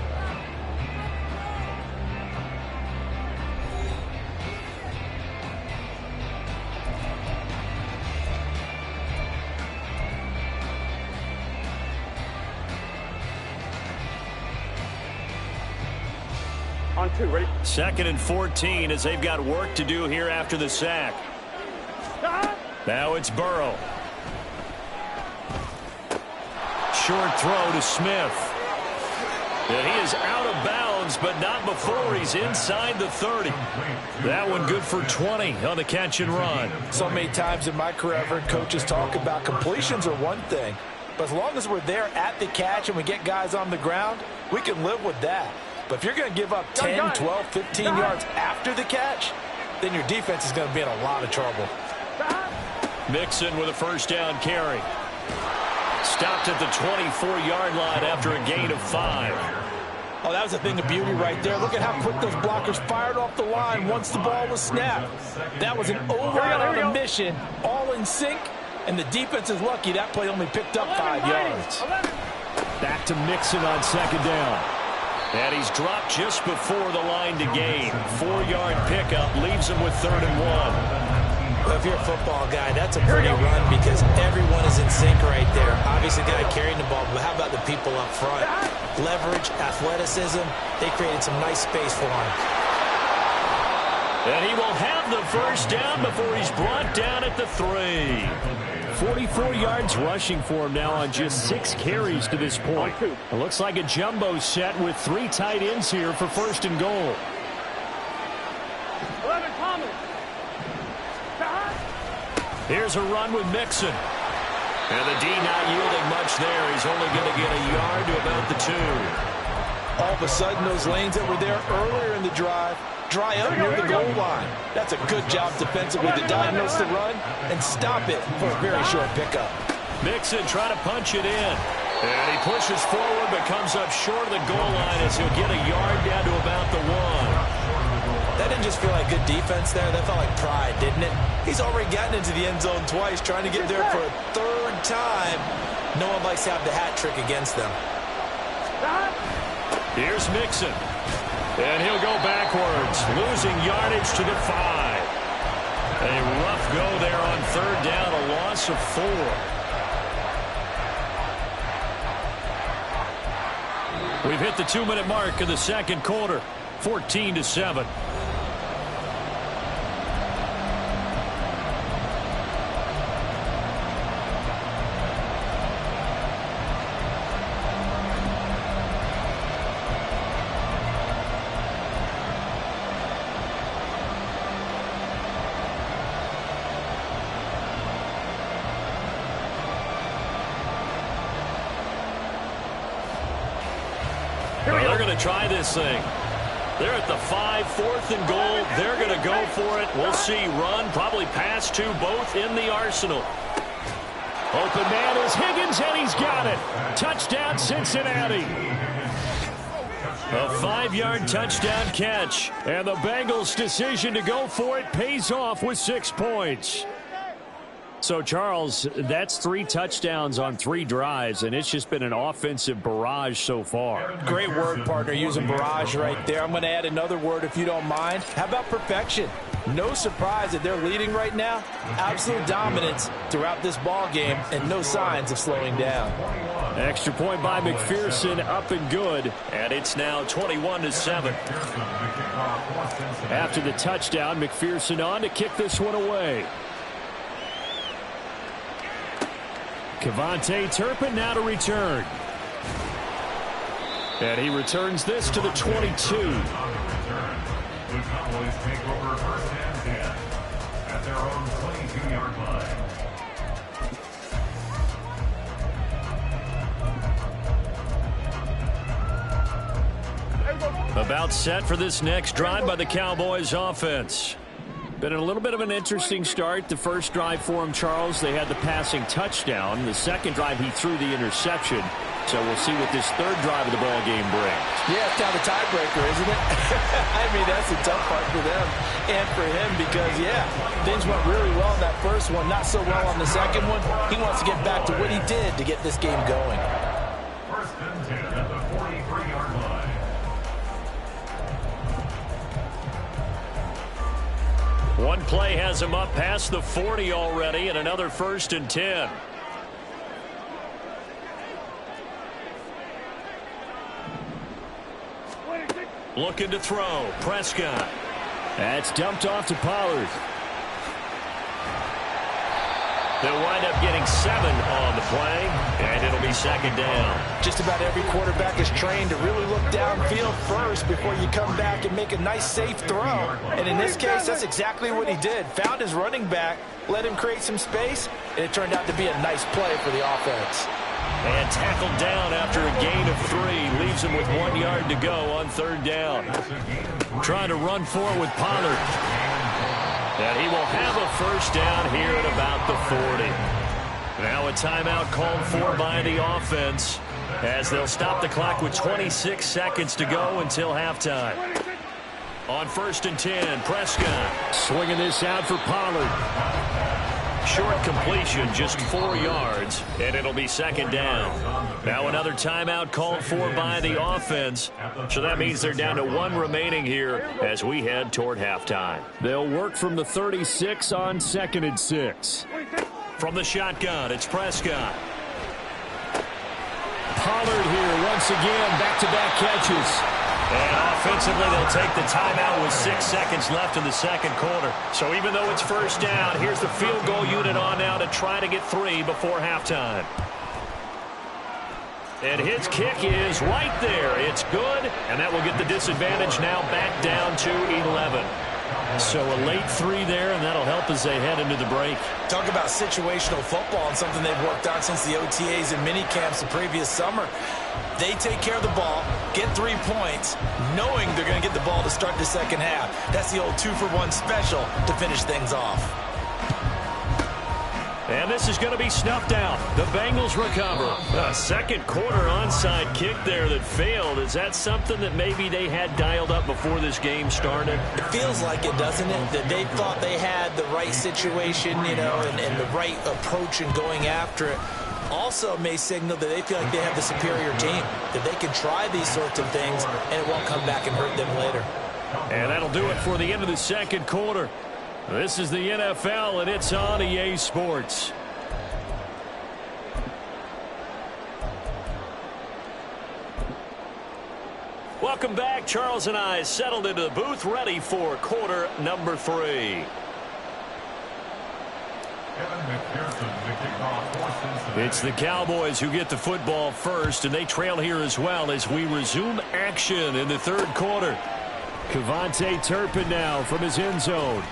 On 2, ready? 2nd and 14 as they've got work to do here after the sack. Now it's Burrow. Short throw to Smith. And he is out of bounds, but not before he's inside the 30. That one good for 20 on the catch and run. So many times in my career, I've heard coaches talk about completions are one thing, but as long as we're there at the catch and we get guys on the ground, we can live with that. But if you're going to give up 10, 12, 15 yards after the catch, then your defense is going to be in a lot of trouble. Mixon with a first down carry. Stopped at the 24-yard line after a gain of 5. Oh, that was a thing of beauty right there. Look at how quick those blockers fired off the line once the ball was snapped. That was an O-line on a mission, all in sync, and the defense is lucky that play only picked up 5 yards. Back to Mixon on 2nd down. And he's dropped just before the line to gain. 4-yard pickup leaves him with 3rd and 1. Well, if you're a football guy, that's a pretty run because everyone is in sync right there. Obviously, the guy carrying the ball, but how about the people up front? Leverage, athleticism, they created some nice space for him. And he will have the first down before he's brought down at the 3. 44 yards rushing for him now on just 6 carries to this point. It looks like a jumbo set with 3 tight ends here for 1st and goal. 11, Thomas. Here's a run with Mixon. And the D not yielding much there. He's only going to get a yard to about the 2. All of a sudden, those lanes that were there earlier in the drive dry up near the goal line. That's a good job defensively to diagnose the run and stop it for a very short pickup. Mixon trying to punch it in. And he pushes forward but comes up short of the goal line as he'll get a yard down to about the 1. That didn't just feel like good defense there. That felt like pride, didn't it? He's already gotten into the end zone twice, trying to get there for a third time. No one likes to have the hat trick against them. Here's Mixon. And he'll go backwards, losing yardage to the 5. A rough go there on third down, a loss of 4. We've hit the 2-minute mark of the second quarter, 14-7. They're going to try this thing. They're at the 5, 4th and goal. They're going to go for it. We'll see. Run, probably pass to both in the arsenal. Open man is Higgins, and he's got it. Touchdown, Cincinnati. A 5-yard touchdown catch. And the Bengals' decision to go for it pays off with 6 points. So, Charles, that's 3 touchdowns on 3 drives, and it's just been an offensive barrage so far. Great word, partner, using barrage right there. I'm going to add another word if you don't mind. How about perfection? No surprise that they're leading right now. Absolute dominance throughout this ball game and no signs of slowing down. Extra point by McPherson, up and good. And it's now 21-7. After the touchdown, McPherson on to kick this one away. Kevontae Turpin now to return. And he returns this to the 22. The Cowboys take over first and 10 at their own 22-yard line. About set for this next drive by the Cowboys offense. Been a little bit of an interesting start. The first drive for him, Charles, they had the passing touchdown. The second drive, he threw the interception. So we'll see what this third drive of the ball game brings. Yeah, it's kind of a tiebreaker, isn't it? I mean, that's the tough part for them and for him because, yeah, things went really well in that first one, not so well on the second one. He wants to get back to what he did to get this game going. First and 10 at the 43-yard line. One play has him up past the 40 already, and another first and 10. Looking to throw. Prescott. That's dumped off to Pollard. They'll wind up getting 7 on the play, and it'll be second down. Just about every quarterback is trained to really look downfield first before you come back and make a nice, safe throw. And in this case, that's exactly what he did. Found his running back, let him create some space, and it turned out to be a nice play for the offense. And tackled down after a gain of 3. Leaves him with 1 yard to go on third down. Trying to run for it with Pollard. And he will have a first down here at about the 40. Now a timeout called for by the offense as they'll stop the clock with 26 seconds to go until halftime. On first and 10, Prescott. Swinging this out for Pollard. Short completion, just 4 yards, and it'll be second down. Now another timeout called for by the offense. So that means they're down to 1 remaining here as we head toward halftime. They'll work from the 36 on 2nd and 6. From the shotgun, it's Prescott. Pollard here once again, back-to-back catches. And offensively, they'll take the timeout with 6 seconds left in the second quarter. So even though it's first down, here's the field goal unit on now to try to get 3 before halftime. And his kick is right there. It's good, and that will get the disadvantage now back down to 11. So a late 3 there, and that'll help as they head into the break. Talk about situational football and something they've worked on since the OTAs and mini camps the previous summer. They take care of the ball, get 3 points, knowing they're going to get the ball to start the second half. That's the old 2-for-1 special to finish things off. And this is going to be snuffed out. The Bengals recover. A second quarter onside kick there that failed. Is that something that maybe they had dialed up before this game started? It feels like it, doesn't it? That they thought they had the right situation, you know, and the right approach in going after it. Also may signal that they feel like they have the superior team, that they can try these sorts of things and it won't come back and hurt them later. And that'll do it for the end of the second quarter. This is the NFL, and it's on EA Sports. Welcome back. Charles and I settled into the booth, ready for quarter number 3. It's the Cowboys who get the football first, and they trail here as well as we resume action in the third quarter. Kevontae Turpin now from his end zone.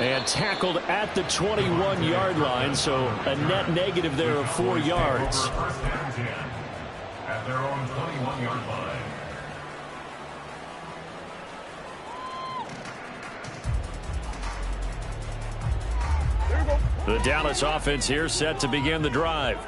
And tackled at the 21-yard line, so a net negative there of 4 yards. At their own 21-yard line. The Dallas offense here set to begin the drive.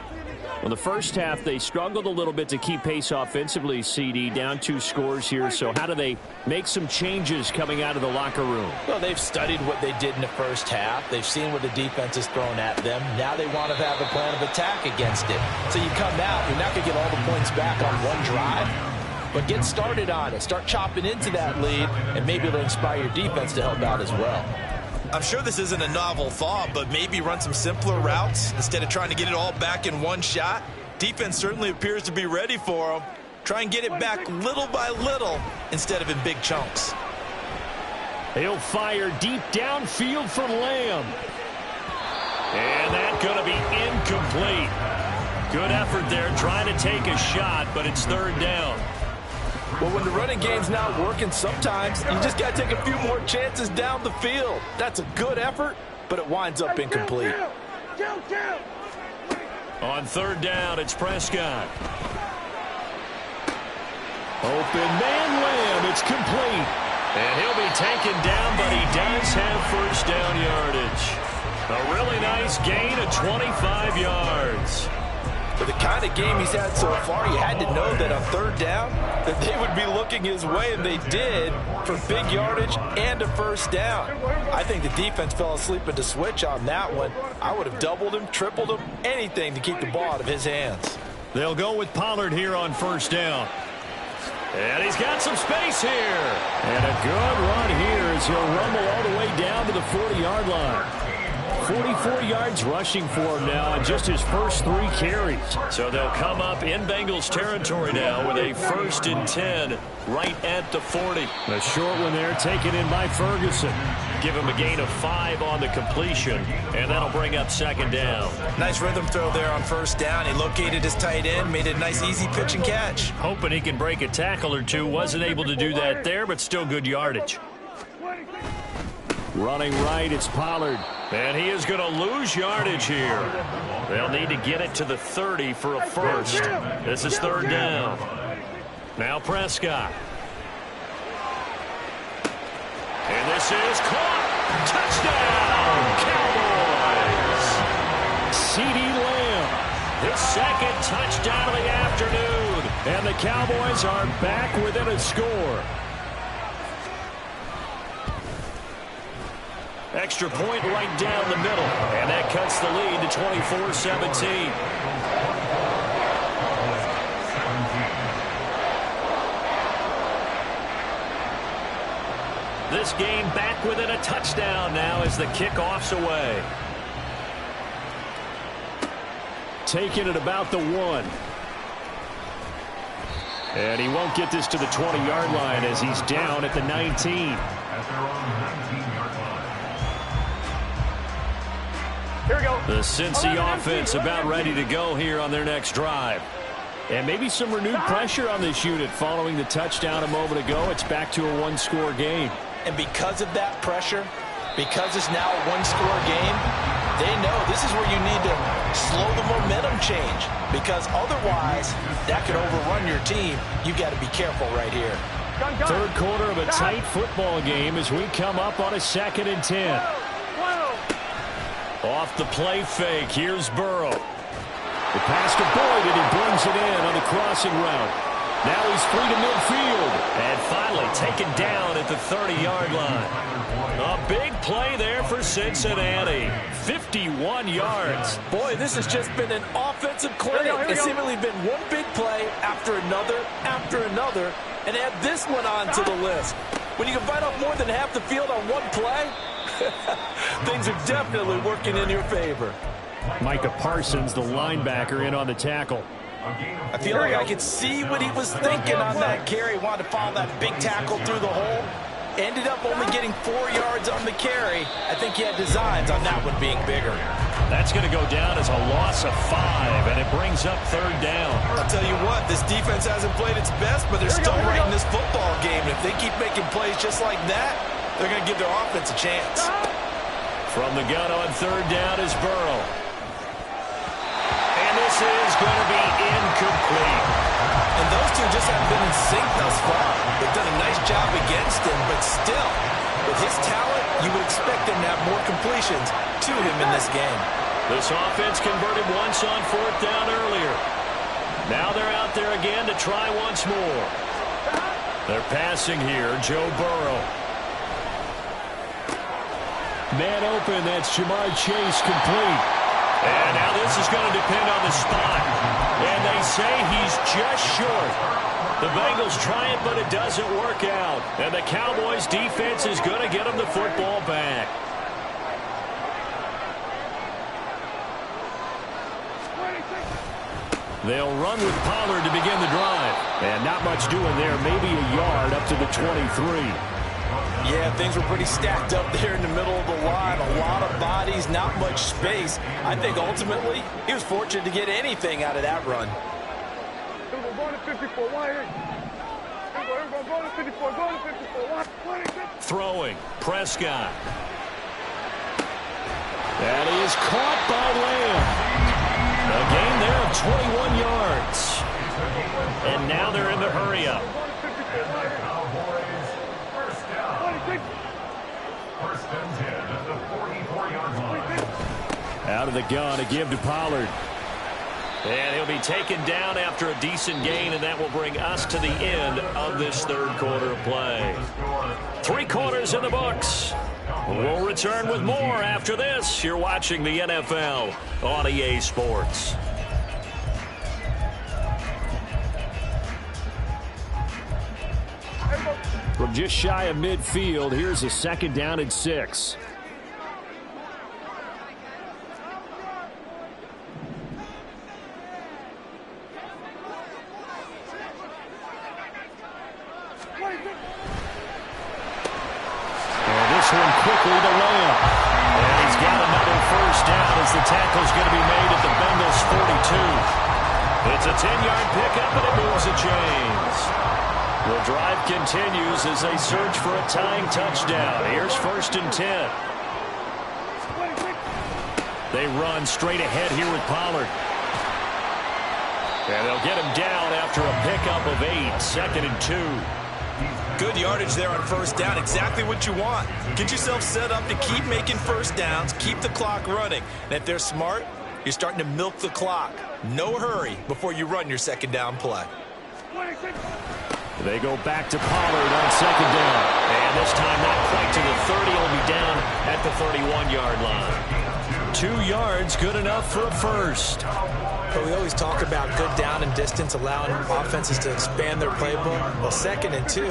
Well, the first half, they struggled a little bit to keep pace offensively, CD, down 2 scores here. So how do they make some changes coming out of the locker room? Well, they've studied what they did in the first half. They've seen what the defense has thrown at them. Now they want to have a plan of attack against it. So you come out, you're not going to get all the points back on one drive, but get started on it. Start chopping into that lead, and maybe it'll inspire your defense to help out as well. I'm sure this isn't a novel thought, but maybe run some simpler routes instead of trying to get it all back in one shot. Defense certainly appears to be ready for them. Try and get it back little by little instead of in big chunks. He'll fire deep downfield for Lamb. And that's going to be incomplete. Good effort there trying to take a shot, but it's third down. Well, when the running game's not working, sometimes you just got to take a few more chances down the field. That's a good effort, but it winds up incomplete. On third down, it's Prescott. Open man Lamb, it's complete. And he'll be taken down, but he does have first down yardage. A really nice gain of 25 yards. For the kind of game he's had so far, you had to know that on third down that they would be looking his way, and they did, for big yardage and a first down. I think the defense fell asleep at the switch on that one. I would have doubled him, tripled him, anything to keep the ball out of his hands. They'll go with Pollard here on first down. And he's got some space here. And a good run here as he'll rumble all the way down to the 40-yard line. 44 yards rushing for him now on just his first 3 carries. So they'll come up in Bengals territory now with a 1st and 10 right at the 40. A short one there taken in by Ferguson. Give him a gain of 5 on the completion, and that'll bring up second down. Nice rhythm throw there on first down. He located his tight end, made a nice easy pitch and catch. Hoping he can break a tackle or two. Wasn't able to do that there, but still good yardage. Running right, it's Pollard. And he is going to lose yardage here. They'll need to get it to the 30 for a first. This is third down. Now Prescott. And this is caught. Touchdown, Cowboys. CeeDee Lamb, his second touchdown of the afternoon. And the Cowboys are back within a score. Extra point right down the middle. And that cuts the lead to 24-17. This game back within a touchdown now as the kickoff's away. Taking it about the 1. And he won't get this to the 20-yard line as he's down at the 19. At their own 19-yard line. Here we go. The Cincy offense about ready to go here on their next drive. And maybe some renewed pressure on this unit following the touchdown a moment ago. It's back to a 1-score game. And because of that pressure, because it's now a 1-score game, they know this is where you need to slow the momentum change. Because otherwise, that could overrun your team. You've got to be careful right here. Third quarter of a tight football game as we come up on a 2nd and 10. Off the play fake, here's Burrow. The pass to Boyd, and he brings it in on the crossing route. Now he's free to midfield. And finally taken down at the 30-yard line. A big play there for Cincinnati. 51 yards. Boy, this has just been an offensive clinic. It's seemingly been one big play after another, and add this one on to the list. When you can bite off more than half the field on one play, things are definitely working in your favor. Micah Parsons, the linebacker, in on the tackle. I feel like I could see what he was thinking on that carry. Wanted to follow that big tackle through the hole. Ended up only getting 4 yards on the carry. I think he had designs on that one being bigger. That's going to go down as a loss of 5, and it brings up 3rd down. I'll tell you what, this defense hasn't played its best, but they're still right in this football game. And if they keep making plays just like that, they're going to give their offense a chance. From the gun on 3rd down is Burrow. And this is going to be incomplete. And those two just haven't been in sync thus far. They've done a nice job against him, but still, with his talent, you would expect them to have more completions to him in this game. This offense converted once on 4th down earlier. Now they're out there again to try once more. They're passing here, Joe Burrow. Man open, that's Jamar Chase, complete. And now this is going to depend on the spot. And they say he's just short. The Bengals try it, but it doesn't work out. And the Cowboys' defense is going to get them the football back. They'll run with Pollard to begin the drive. And not much doing there, maybe a yard up to the 23. Yeah, things were pretty stacked up there in the middle of the line. A lot of bodies, not much space. I think ultimately he was fortunate to get anything out of that run. Throwing, Prescott. That is caught by Lamb. A gain there of 21 yards. And now they're in the hurry-up. Out of the gun, a give to Pollard. And he'll be taken down after a decent gain, and that will bring us to the end of this 3rd quarter of play. 3 quarters in the books. We'll return with more after this. You're watching the NFL on EA Sports. From just shy of midfield, here's a 2nd down and 6. And this one quickly to Lamb. And he's got another 1st down as the tackle's going to be made at the Bengals 42. It's a 10-yard pickup, and it moves the chains. The drive continues as they search for a tying touchdown. Here's 1st and 10. They run straight ahead here with Pollard. And they'll get him down after a pickup of 8. 2nd and 2. Good yardage there on 1st down. Exactly what you want. Get yourself set up to keep making 1st downs, keep the clock running. And if they're smart, you're starting to milk the clock. No hurry before you run your 2nd down play. They go back to Pollard on 2nd down. And this time not quite to the 30. He'll be down at the 31-yard line. 2 yards, good enough for a 1st. But we always talk about good down and distance, allowing offenses to expand their playbook. Well, 2nd and 2,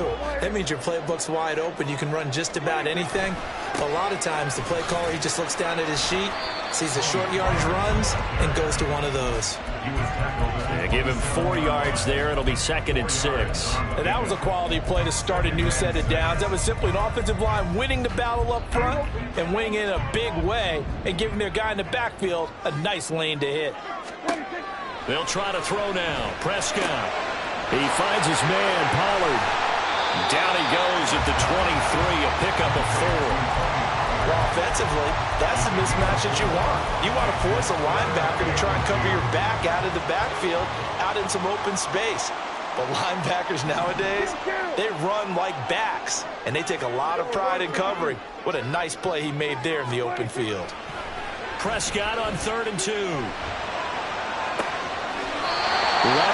that means your playbook's wide open. You can run just about anything. A lot of times, the play caller, he just looks down at his sheet, sees the short yardage runs, and goes to one of those. They give him 4 yards there. It'll be 2nd and 6. And that was a quality play to start a new set of downs. That was simply an offensive line winning the battle up front and winning in a big way and giving their guy in the backfield a nice lane to hit. They'll try to throw now. Prescott. He finds his man, Pollard. Down he goes at the 23, a pickup of 4. Well, offensively, that's the mismatch that you want. You want to force a linebacker to try and cover your back out of the backfield, out in some open space. But linebackers nowadays, they run like backs, and they take a lot of pride in covering. What a nice play he made there in the open field. Prescott on 3rd and 2. Left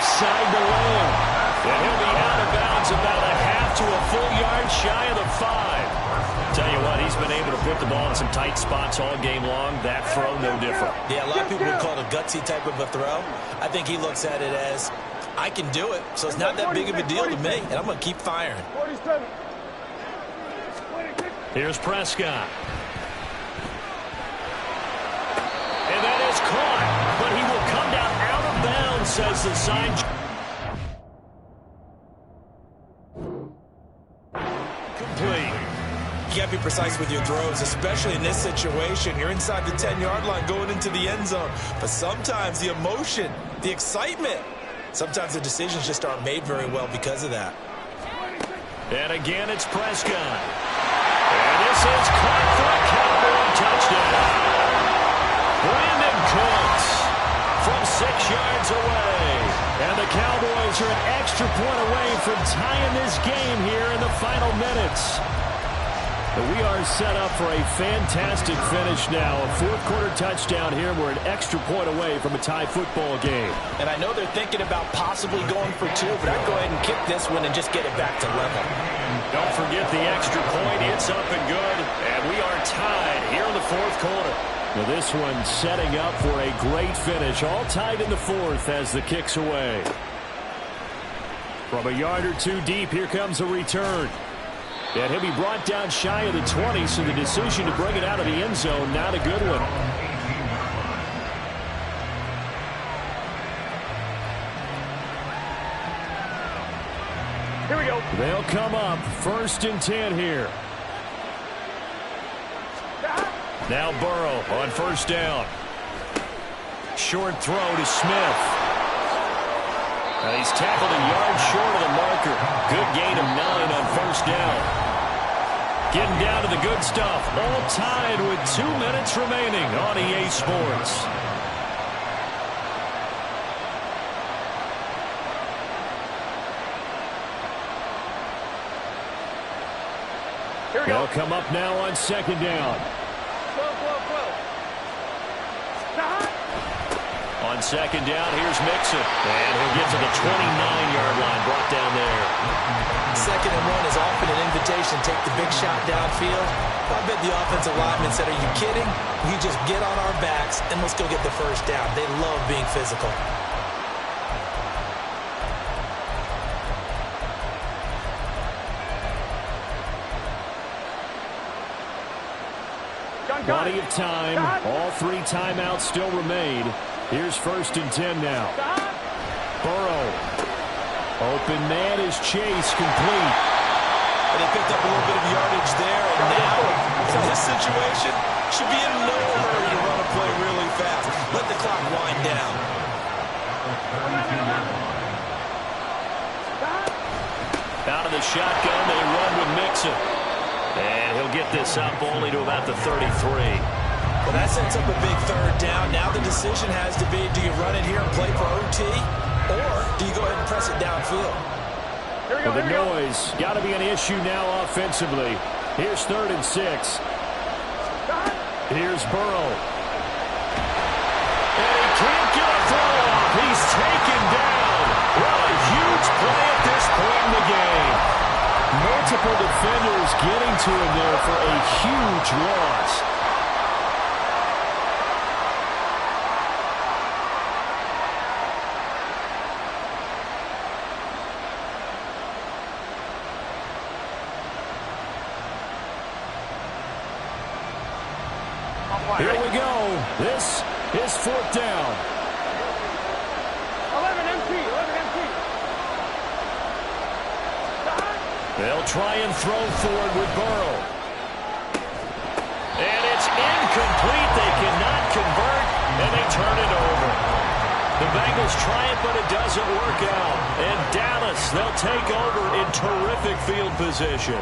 side to Lamb. And he'll be out of bounds about a half to a full yard shy of the 5. Tell you what, he's been able to put the ball in some tight spots all game long. That throw, no different. Yeah, a lot of people would call it a gutsy type of a throw. I think he looks at it as, I can do it, so it's not that big of a deal to me, and I'm going to keep firing. Here's Prescott. And that is caught, but he will come down out of bounds, says the sign. Complete. You got to be precise with your throws, especially in this situation. You're inside the 10-yard line going into the end zone. But sometimes the emotion, the excitement, sometimes the decisions just aren't made very well because of that. And again, it's Prescott. And this is caught for a Cowboy touchdown. Brandon Cooks from 6 yards away. And the Cowboys are an extra point away from tying this game here in the final minutes. But we are set up for a fantastic finish now. A fourth-quarter touchdown here. We're an extra point away from a tie football game. And I know they're thinking about possibly going for 2, but I'd go ahead and kick this one and just get it back to level. Don't forget the extra point. It's up and good. And we are tied here in the fourth quarter. Well, this one setting up for a great finish. All tied in the fourth as the kick's away. From a yard or 2 deep, here comes a return. And he'll be brought down shy of the 20, so the decision to bring it out of the end zone, not a good one. Here we go. They'll come up 1st and 10 here. Now Burrow on 1st down. Short throw to Smith. And he's tackled a yard short of the marker. Good gain of 9 on 1st down. Getting down to the good stuff. All tied with 2 minutes remaining on EA Sports. Here we go. They'll come up now on 2nd down. 12. On 2nd down, here's Mixon. And he'll get to the 29-yard line, brought down there. 2nd and 1 is often an invitation to take the big shot downfield. I bet the offensive lineman said, are you kidding? You just get on our backs and let's go get the 1st down. They love being physical. Plenty of time. All 3 timeouts still remain. Here's 1st and 10 now. Burrow. Open man is Chase, complete. And they picked up a little bit of yardage there. And now, in this situation, should be in no hurry to run a play really fast. Let the clock wind down. Out of the shotgun, they run with Mixon. And he'll get this up only to about the 33. Well, that sets up a big 3rd down. Now the decision has to be, do you run it here and play for OT, or do you go ahead and press it downfield? Well, the noise got to be an issue now offensively. Here's 3rd and 6. Here's Burrow. And he can't get a throw off. He's taken down. What a huge play at this point in the game. Multiple defenders getting to him there for a huge loss. Here we go. This is 4th down. 11 MT. They'll try and throw forward with Burrow. And it's incomplete. They cannot convert, and they turn it over. The Bengals try it, but it doesn't work out. And Dallas, they'll take over in terrific field position.